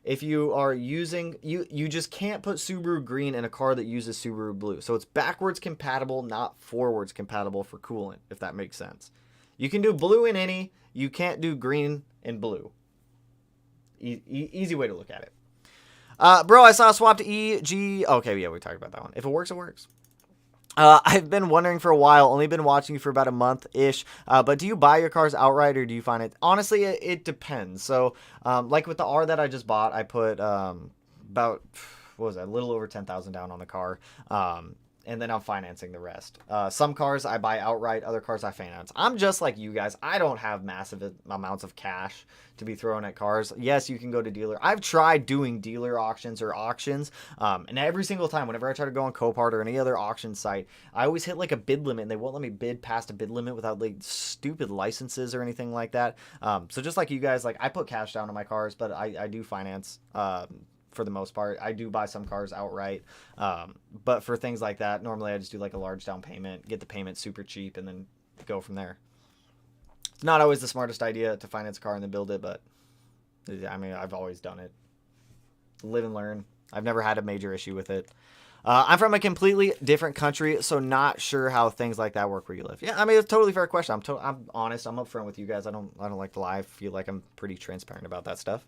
Speaker 1: If you are using, you just can't put Subaru green in a car that uses Subaru blue. So it's backwards compatible, not forwards compatible for coolant, if that makes sense. You can do blue in any, you can't do green in blue. Easy way to look at it. Bro, I saw a swap to EG. Okay, yeah, we talked about that one. If it works, it works. I've been wondering for a while, only been watching you for about a month-ish, but do you buy your cars outright or do you find it? Honestly, it depends. So, like with the R that I just bought, I put about, what was that, a little over 10,000 down on the car, and then I'm financing the rest. Some cars I buy outright, other cars I finance. I'm just like you guys. I don't have massive amounts of cash to be throwing at cars. Yes, you can go to dealer. I've tried doing dealer auctions or auctions, and every single time, whenever I try to go on Copart or any other auction site, I always hit like a bid limit, and they won't let me bid past a bid limit without like stupid licenses or anything like that. So just like you guys, like I put cash down on my cars, but I do finance. For the most part, I do buy some cars outright, but for things like that, normally I just do like a large down payment, get the payment super cheap, and then go from there. It's not always the smartest idea to finance a car and then build it, but I mean, I've always done it. Live and learn. I've never had a major issue with it. I'm from a completely different country, so not sure how things like that work where you live. Yeah, I mean, it's a totally fair question. I'm honest. I'm upfront with you guys. I don't like to lie. I feel like I'm pretty transparent about that stuff.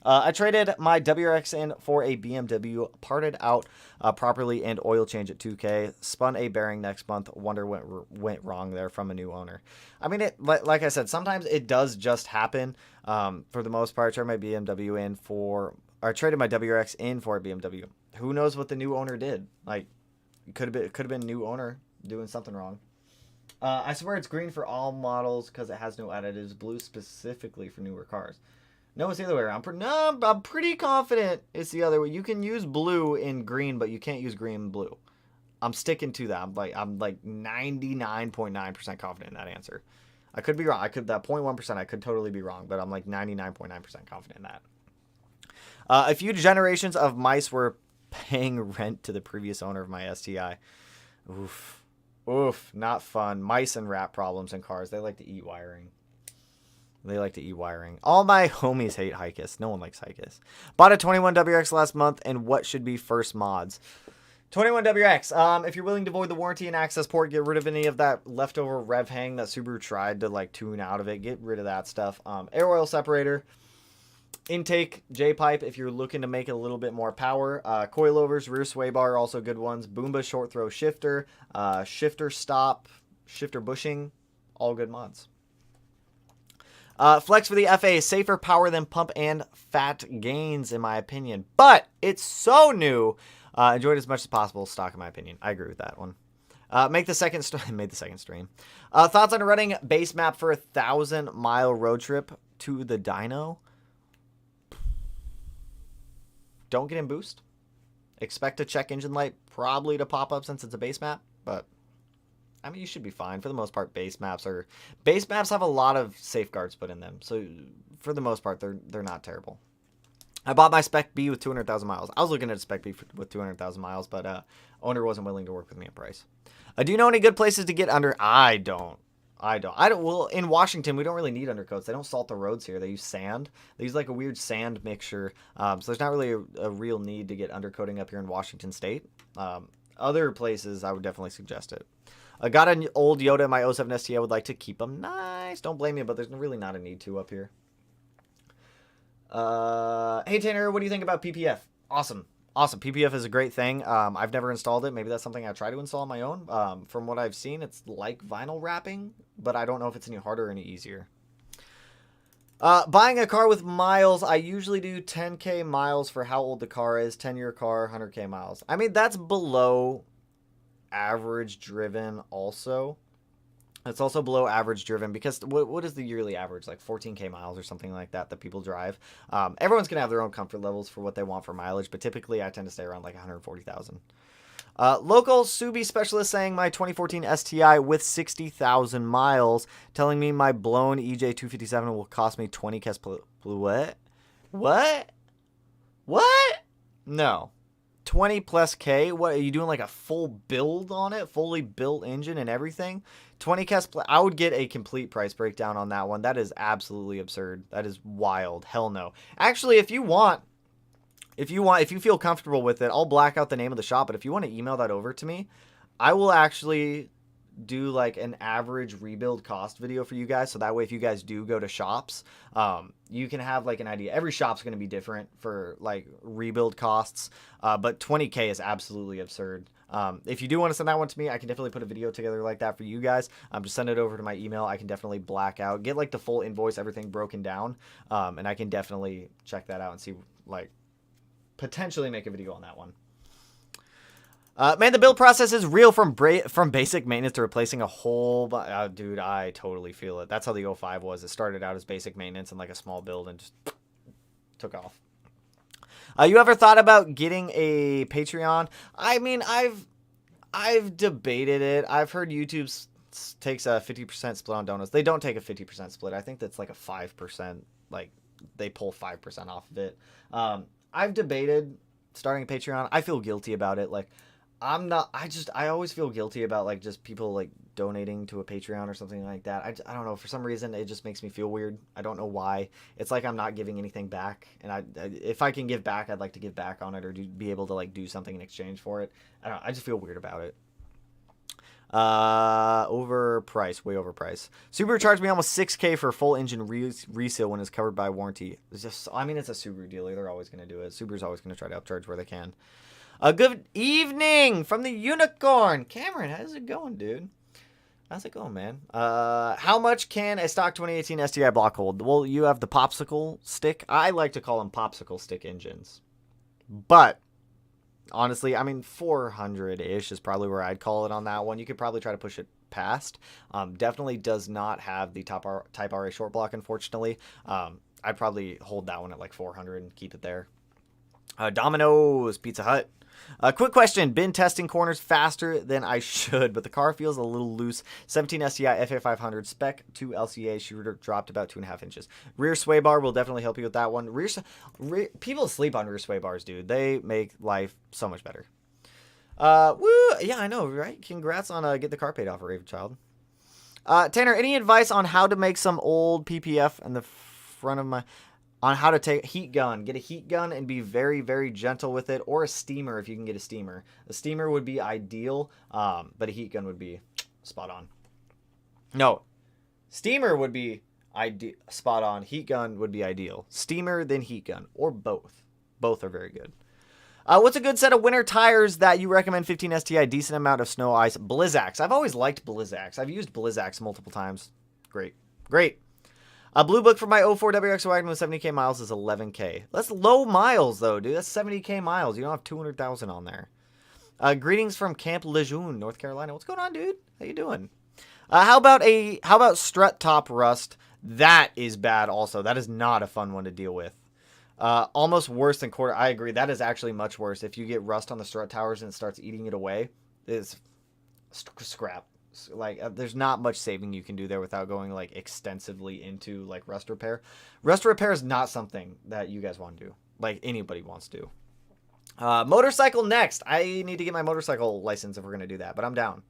Speaker 1: I traded my WRX in for a BMW, parted out properly, and oil change at 2K. Spun a bearing next month. Wonder what went wrong there from a new owner. I mean, like I said, sometimes it does just happen. For the most part, I traded my BMW in for, or I traded my WRX in for a BMW. Who knows what the new owner did? Like, it could have been new owner doing something wrong. I swear it's green for all models because it has no additives. Blue specifically for newer cars. No, it's the other way around. I'm pretty confident it's the other way. You can use blue in green, but you can't use green in blue. I'm sticking to that. I'm like 99.9% confident in that answer. I could be wrong. That 0.1%, I could totally be wrong, but I'm like 99.9% confident in that. A few generations of mice were paying rent to the previous owner of my STI. Oof, not fun. Mice and rat problems in cars. They like to eat wiring. They like to eat wiring. All my homies hate Hikis. No one likes Hikis. Bought a 21WX last month, and what should be first mods? 21WX. If you're willing to void the warranty and access port, get rid of any of that leftover rev hang that Subaru tried to like tune out of it. Get rid of that stuff. Air oil separator. Intake, J-pipe if you're looking to make it a little bit more power. Coilovers, rear sway bar, also good ones. Boomba short throw shifter. Shifter stop, shifter bushing. All good mods. Flex for the FA, safer power than pump and fat gains, in my opinion. But it's so new. Enjoy it as much as possible. Stock, in my opinion. I agree with that one. Made the second stream. Thoughts on running base map for a 1,000-mile road trip to the dyno? Don't get in boost. Expect a check engine light probably to pop up since it's a base map, but I mean, you should be fine. For the most part, base maps have a lot of safeguards put in them. So for the most part, they're not terrible. I bought my Spec B with 200,000 miles. I was looking at a Spec B with 200,000 miles, but owner wasn't willing to work with me on price. Do you know any good places to get under? I don't. Well, in Washington, we don't really need undercoats. They don't salt the roads here. They use sand. They use like a weird sand mixture. So there's not really a real need to get undercoating up here in Washington State. Other places, I would definitely suggest it. I got an old Yoda in my 07 ST. I would like to keep them nice. Don't blame me, but there's really not a need to up here. Hey, Tanner, what do you think about PPF? Awesome. PPF is a great thing. I've never installed it. Maybe that's something I try to install on my own. From what I've seen, it's like vinyl wrapping, but I don't know if it's any harder or any easier. Buying a car with miles, I usually do 10K miles for how old the car is. 10-year car, 100K miles. I mean, that's below average driven also. It's also below average driven because what is the yearly average? Like 14K miles or something like that people drive. Everyone's going to have their own comfort levels for what they want for mileage, but typically I tend to stay around like 140,000. Local Subi specialist saying my 2014 STI with 60,000 miles, telling me my blown EJ257 will cost me 20K. What? No. 20 plus K? What, are you doing like a full build on it? Fully built engine and everything? 20K, I would get a complete price breakdown on that one. That is absolutely absurd. That is wild. Hell no. Actually, if you feel comfortable with it, I'll black out the name of the shop, but if you want to email that over to me, I will actually do like an average rebuild cost video for you guys. So that way, if you guys do go to shops, you can have like an idea. Every shop's going to be different for like rebuild costs. But 20K is absolutely absurd. If you do want to send that one to me, I can definitely put a video together like that for you guys. Just send it over to my email. I can definitely black out, get like the full invoice, everything broken down. And I can definitely check that out and see like potentially make a video on that one. Man, the build process is real from basic maintenance to replacing a whole... dude, I totally feel it. That's how the 05 was. It started out as basic maintenance and like a small build and just took off. You ever thought about getting a Patreon? I mean, I've debated it. I've heard YouTube takes a 50% split on donuts. They don't take a 50% split. I think that's like a 5%. Like, they pull 5% off of it. I've debated starting a Patreon. I feel guilty about it. Like, I always feel guilty about like just people like donating to a Patreon or something like that. I don't know, for some reason it just makes me feel weird. I don't know why. It's like I'm not giving anything back, and if I can give back, I'd like to give back on it or be able to like do something in exchange for it. I just feel weird about it. Overpriced, way overpriced. Subaru charged me almost 6K for full engine resale when it's covered by warranty. It's just, I mean, it's a Subaru dealer. They're always going to do it. Subaru's always going to try to upcharge where they can. Good evening from the Unicorn. Cameron, how's it going, dude? How's it going, man? How much can a stock 2018 STI block hold? Well, you have the popsicle stick. I like to call them popsicle stick engines. But honestly, I mean, 400-ish is probably where I'd call it on that one. You could probably try to push it past. Definitely does not have the Type RA short block, unfortunately. I'd probably hold that one at like 400 and keep it there. Domino's Pizza Hut. Quick question. Been testing corners faster than I should, but the car feels a little loose. 17 STI FA500 spec 2 LCA shooter dropped about 2.5 inches. Rear sway bar will definitely help you with that one. People sleep on rear sway bars, dude. They make life so much better. Woo! Yeah, I know, right? Congrats on get the car paid off, Raven Child. Tanner, any advice on how to make some old PPF in the front of my... On how to take a heat gun. Get a heat gun and be very, very gentle with it. Or a steamer if you can get a steamer. A steamer would be ideal, but a heat gun would be spot on. No. Steamer would be spot on. Heat gun would be ideal. Steamer, then heat gun. Or both. Both are very good. What's a good set of winter tires that you recommend? 15 STI, decent amount of snow, ice. Blizzaks. I've always liked Blizzaks. I've used Blizzaks multiple times. Great. Great. A blue book for my 04 WRX wagon with 70k miles is 11k. That's low miles, though, dude. That's 70k miles. You don't have 200,000 on there. Greetings from Camp Lejeune, North Carolina. What's going on, dude? How you doing? How about strut top rust? That is bad also. That is not a fun one to deal with. Almost worse than quarter. I agree. That is actually much worse. If you get rust on the strut towers and it starts eating it away, it's scrap. Like, there's not much saving you can do there without going, like, extensively into, like, rust repair. Rust repair is not something that you guys want to do. Like, anybody wants to. Motorcycle next. I need to get my motorcycle license if we're going to do that, but I'm down.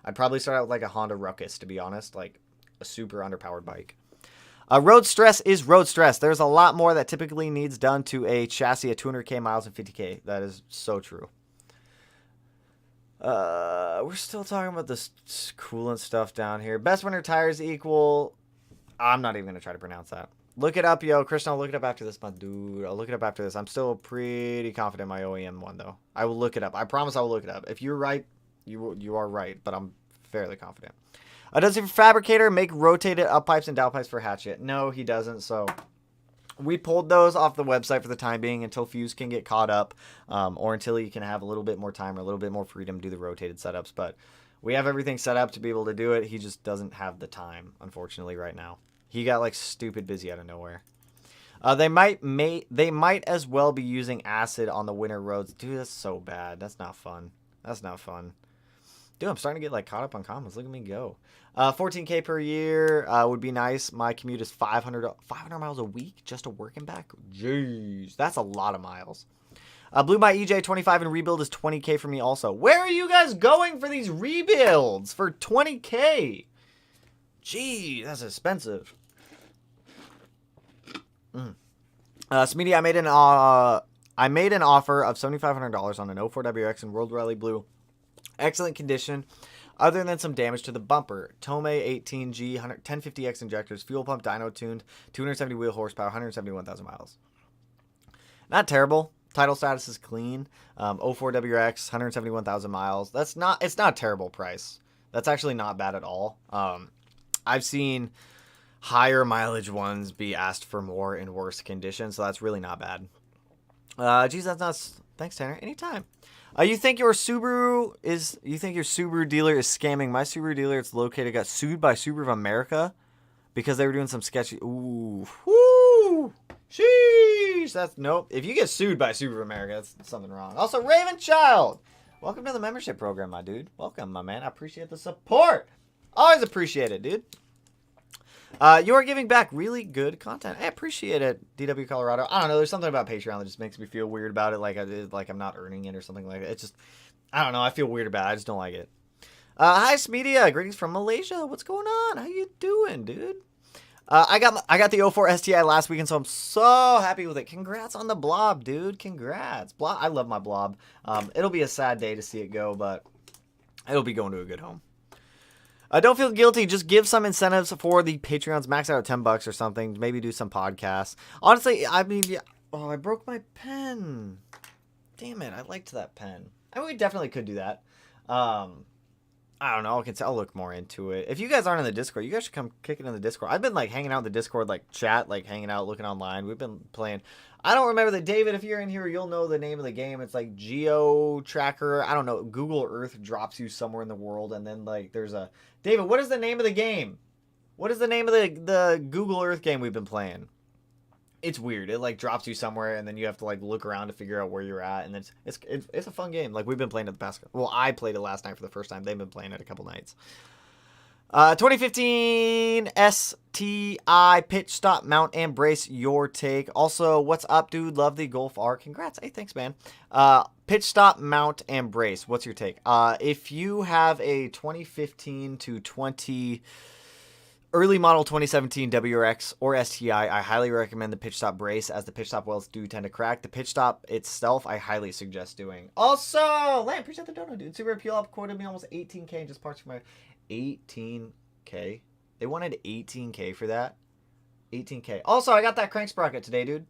Speaker 1: I'd probably start out with, like, a Honda Ruckus, to be honest. Like, a super underpowered bike. Road stress is road stress. There's a lot more that typically needs done to a chassis at 200k miles and 50k. That is so true. We're still talking about this coolant stuff down here. Best winter tires equal... I'm not even going to try to pronounce that. Look it up, yo. Christian, I'll look it up after this, my dude. I'll look it up after this. I'm still pretty confident in my OEM one, though. I will look it up. I promise I will look it up. If you're right, you are right, but I'm fairly confident. Does your fabricator make rotated up pipes and down pipes for hatchet? No, he doesn't, so... We pulled those off the website for the time being until Fuse can get caught up, or until he can have a little bit more time or a little bit more freedom to do the rotated setups. But we have everything set up to be able to do it. He just doesn't have the time, unfortunately, right now. He got, like, stupid busy out of nowhere. They might as well be using acid on the winter roads. Dude, that's so bad. That's not fun. That's not fun. Dude, I'm starting to get, like, caught up on comments. Look at me go. 14K per year would be nice. My commute is 500 miles a week just to work and back. Jeez, that's a lot of miles. Blew my EJ25 and rebuild is 20K for me also. Where are you guys going for these rebuilds for 20K? Gee, that's expensive. Smeedy, I made an offer of $7,500 on an 04 WRX in World Rally Blue. Excellent condition, other than some damage to the bumper. Tomei 18G, 1050X injectors, fuel pump dyno tuned, 270 wheel horsepower, 171,000 miles. Not terrible. Title status is clean. 04 WRX, 171,000 miles. It's not a terrible price. That's actually not bad at all. I've seen higher mileage ones be asked for more in worse condition, so that's really not bad. Geez, that's not... Thanks, Tanner. Anytime. You think your Subaru dealer is scamming? My Subaru dealer, it's located, got sued by Subaru of America because they were doing some sketchy... Ooh. Woo! Sheesh! That's... Nope. If you get sued by Subaru of America, that's something wrong. Also, Raven Child! Welcome to the membership program, my dude. Welcome, my man. I appreciate the support. Always appreciate it, dude. You are giving back really good content. I appreciate it, DW Colorado. I don't know. There's something about Patreon that just makes me feel weird about it. Like I'm not earning it or something like that. It's just, I don't know. I feel weird about it. I just don't like it. Hi, Smedia. Greetings from Malaysia. What's going on? How you doing, dude? I got the 04 STI last weekend, so I'm so happy with it. Congrats on the blob, dude. Congrats. I love my blob. It'll be a sad day to see it go, but it'll be going to a good home. Don't feel guilty. Just give some incentives for the Patreons. Max out at $10 or something. Maybe do some podcasts. Honestly, I mean, yeah. Oh, I broke my pen. Damn it. I liked that pen. I mean, we definitely could do that. I don't know. I'll look more into it. If you guys aren't in the Discord, you guys should come kick it in the Discord. I've been, like, hanging out in the Discord, like, chat, like, hanging out, looking online. We've been playing. I don't remember the... David, if you're in here, you'll know the name of the game. It's, like, Geo Tracker. I don't know. Google Earth drops you somewhere in the world, and then, like, there's a... David, what is the name of the game? What is the name of the Google Earth game we've been playing? It's weird. It, like, drops you somewhere, and then you have to, like, look around to figure out where you're at, and it's a fun game. Like, we've been playing it the past... Well, I played it last night for the first time. They've been playing it a couple nights. 2015 STI pitch stop mount and brace, your take. Also, what's up, dude? Love the Golf R. Congrats. Hey, thanks, man. Pitch stop mount and brace. What's your take? If you have a 2015 to 20... Early model 2017 WRX or STI, I highly recommend the pitch stop brace, as the pitch stop welds do tend to crack. The pitch stop itself, I highly suggest doing. Also, Lamb, appreciate the donut, dude. Super Appeal Up quoted me almost 18K in just parts for my 18K. They wanted 18K for that. 18K. Also, I got that crank sprocket today, dude.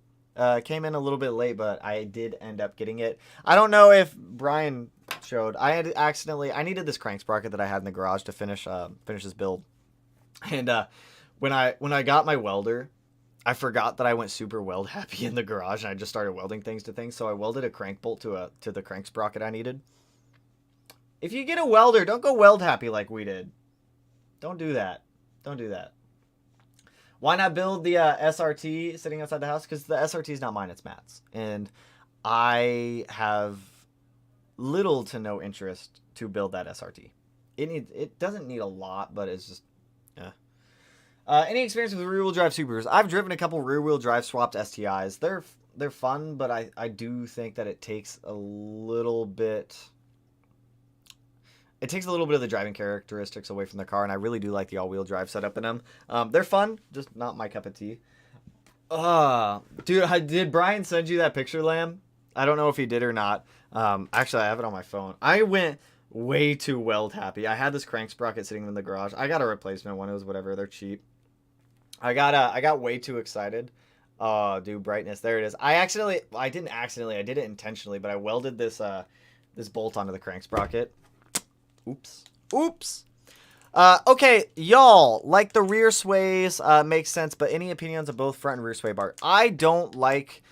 Speaker 1: Came in a little bit late, but I did end up getting it. I don't know if Brian showed. I needed this crank sprocket that I had in the garage to finish this build. And when I got my welder, I forgot that I went super weld happy in the garage, and I just started welding things to things. So I welded a crank bolt to the crank sprocket I needed. If you get a welder, don't go weld happy like we did. Don't do that. Don't do that. Why not build the SRT sitting outside the house? Because the SRT is not mine, it's Matt's. And I have little to no interest to build that SRT. It doesn't need a lot, but it's just... any experience with rear-wheel drive Subarus? I've driven a couple rear-wheel drive swapped STIs. They're fun, but I do think that it takes a little bit... It takes a little bit of the driving characteristics away from the car, and I really do like the all-wheel drive setup in them. They're fun, just not my cup of tea. Dude, did Brian send you that picture, Lamb? I don't know if he did or not. Actually, I have it on my phone. I went way too weld happy. I had this crank sprocket sitting in the garage. I got a replacement one. It was whatever. They're cheap. I got way too excited. Oh, dude, brightness. There it is. I did it intentionally, but I welded this bolt onto the crank sprocket. Oops. Okay, y'all, like the rear sways, makes sense, but any opinions of both front and rear sway bar? I don't like...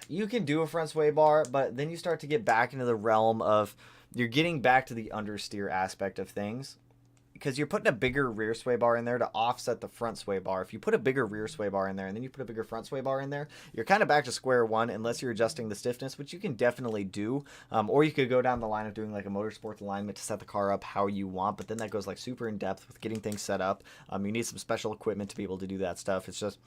Speaker 1: you can do a front sway bar, but then you start to get back into the realm of... You're getting back to the understeer aspect of things. Because you're putting a bigger rear sway bar in there to offset the front sway bar. If you put a bigger rear sway bar in there and then you put a bigger front sway bar in there, you're kind of back to square one unless you're adjusting the stiffness, which you can definitely do. Or you could go down the line of doing like a motorsports alignment to set the car up how you want, but then that goes like super in depth with getting things set up. You need some special equipment to be able to do that stuff. It's just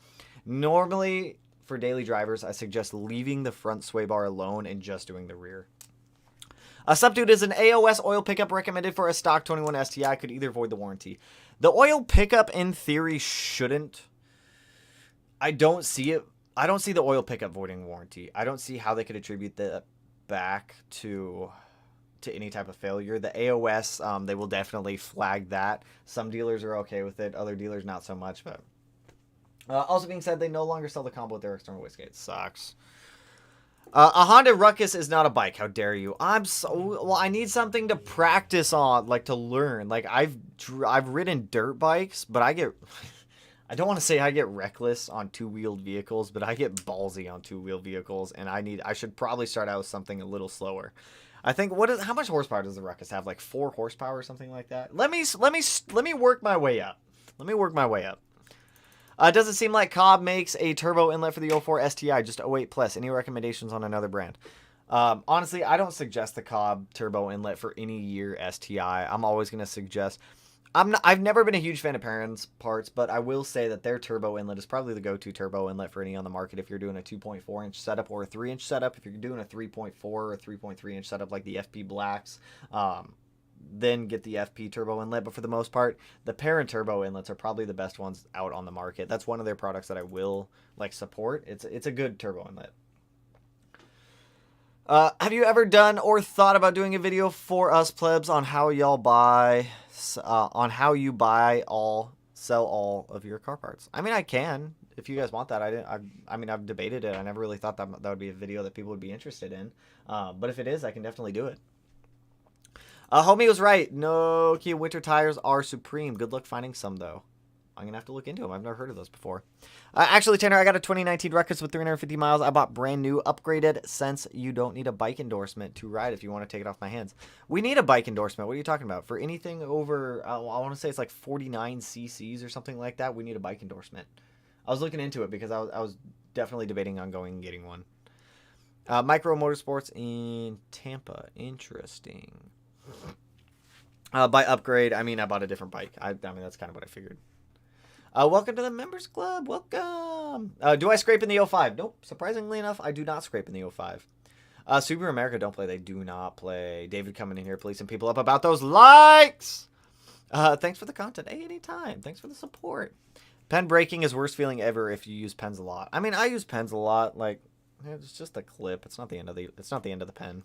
Speaker 1: normally for daily drivers, I suggest leaving the front sway bar alone and just doing the rear. Subdued is an AOS oil pickup recommended for a stock 21 STI. Could either void the warranty. The oil pickup, in theory, shouldn't. I don't see it. I don't see the oil pickup voiding warranty. I don't see how they could attribute that back to any type of failure. The AOS, they will definitely flag that. Some dealers are okay with it. Other dealers, not so much. But also being said, they no longer sell the combo with their external wastegate. Sucks. A Honda Wrx'S is not a bike. How dare you? I need something to practice on, like to learn. Like I've ridden dirt bikes, but I don't want to say I get reckless on two-wheeled vehicles, but I get ballsy on two-wheeled vehicles, and I should probably start out with something a little slower. I think how much horsepower does the Wrx'S have? Like 4 horsepower or something like that. Let me work my way up. Does it seem like Cobb makes a turbo inlet for the 04 STI, just 08 plus? Any recommendations on another brand? Honestly, I don't suggest the Cobb turbo inlet for any year STI. I'm always going to suggest... I've never been a huge fan of Perrin's parts, but I will say that their turbo inlet is probably the go-to turbo inlet for any on the market if you're doing a 2.4 inch setup or a 3 inch setup. If you're doing a 3.4 or 3.3 inch setup like the FP Blacks, then get the FP turbo inlet. But for the most part, the Perrin turbo inlets are probably the best ones out on the market. That's one of their products that I will support. It's a good turbo inlet. Have you ever done or thought about doing a video for us plebs on how you buy sell all of your car parts? I mean, I can if you guys want that. I've debated it. I never really thought that would be a video that people would be interested in. But if it is, I can definitely do it. Homie was right. No, Kia winter tires are supreme. Good luck finding some, though. I'm going to have to look into them. I've never heard of those before. Actually, Tanner, I got a 2019 Wrx'S with 350 miles. I bought brand new, upgraded, since you don't need a bike endorsement to ride if you want to take it off my hands. We need a bike endorsement. What are you talking about? For anything over, I want to say it's like 49 cc's or something like that, we need a bike endorsement. I was looking into it because I was definitely debating on going and getting one. Micro Motorsports in Tampa. Interesting. By upgrade, I mean I bought a different bike. I mean, that's kind of what I figured. Welcome to the members club. Welcome. Do I scrape in the 05? Nope. Surprisingly enough, I do not scrape in the 05. Super America don't play. They do not play. David coming in here policing people up about those likes. Thanks for the content. Hey, anytime. Thanks for the support. Pen breaking is worst feeling ever if you use pens a lot. I mean, I use pens a lot. Like, it's just a clip. It's not the end of the pen.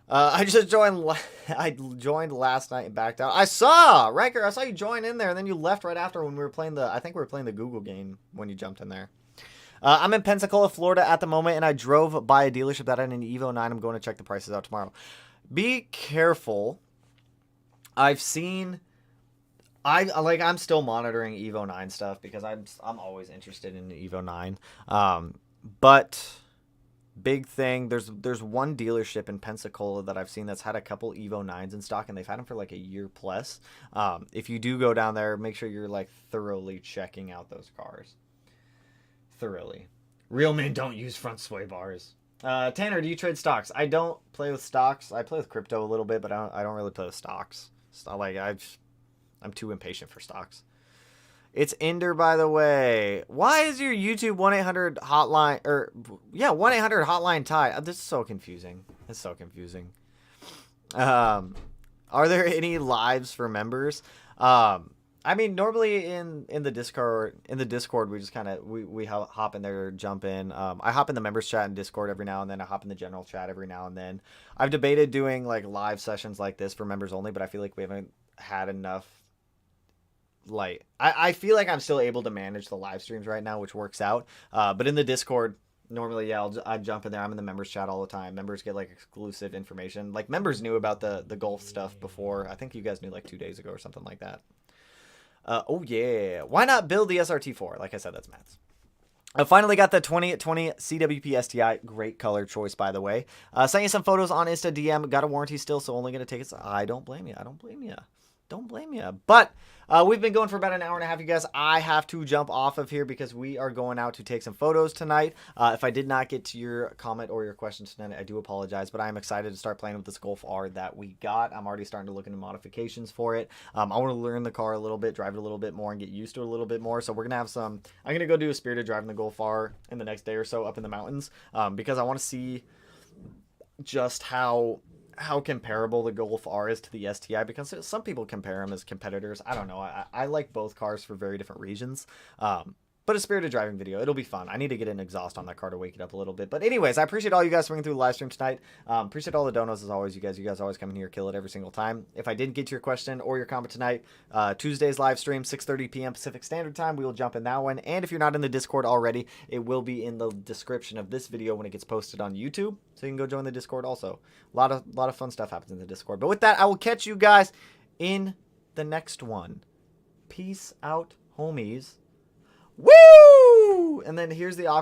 Speaker 1: I just joined. I joined last night and backed out. I saw Riker. I saw you join in there, and then you left right after when we were playing the. I think we were playing the Google game when you jumped in there. I'm in Pensacola, Florida at the moment, and I drove by a dealership that had an Evo 9. I'm going to check the prices out tomorrow. Be careful. I've seen. I'm still monitoring Evo 9 stuff because I'm always interested in the Evo 9. But big thing, there's one dealership in Pensacola that I've seen that's had a couple Evo 9s in stock, and they've had them for like a year plus. If you do go down there, make sure you're like thoroughly checking out those cars. Thoroughly. Real men don't use front sway bars. Tanner, do you trade stocks? I don't play with stocks. I play with crypto a little bit, but I don't really play with stocks. It's not like I'm too impatient for stocks. It's Ender, by the way. Why is your YouTube 1-800 hotline 1-800 hotline tied? This is so confusing. It's so confusing. Are there any lives for members? I mean, normally in the Discord, we just kind of we hop in there, jump in. I hop in the members chat in Discord every now and then. I hop in the general chat every now and then. I've debated doing like live sessions like this for members only, but I feel like we haven't had enough. Like I feel like I'm still able to manage the live streams right now, which works out. But in the Discord, normally, yeah, I jump in there. I'm in the members chat all the time. Members get like exclusive information. Like members knew about the golf stuff before. I think you guys knew like 2 days ago or something like that. Oh yeah, why not build the SRT4? Like I said, that's Matt's. I finally got the 2020 CWP STI. Great color choice, by the way. Sent you some photos on Insta DM. Got a warranty still, so only going to take it. I don't blame you. I don't blame you. Don't blame you. But we've been going for about an hour and a half, you guys. I have to jump off of here because we are going out to take some photos tonight. If I did not get to your comment or your questions tonight, I do apologize. But I'm excited to start playing with this Golf R that we got. I'm already starting to look into modifications for it. I want to learn the car a little bit, drive it a little bit more, and get used to it a little bit more. So we're going to have some... I'm going to go do a spirited drive in the Golf R in the next day or so up in the mountains because I want to see just how comparable the Golf R is to the STI, because some people compare them as competitors. I don't know. I like both cars for very different reasons. But a spirited driving video, it'll be fun. I need to get an exhaust on that car to wake it up a little bit. But anyways, I appreciate all you guys swinging through the live stream tonight. Appreciate all the donos as always. You guys always come in here, kill it every single time. If I didn't get to your question or your comment tonight, Tuesday's live stream, 6:30 p.m. Pacific Standard Time. We will jump in that one. And if you're not in the Discord already, it will be in the description of this video when it gets posted on YouTube. So you can go join the Discord also. A lot of fun stuff happens in the Discord. But with that, I will catch you guys in the next one. Peace out, homies. Woo! And then here's the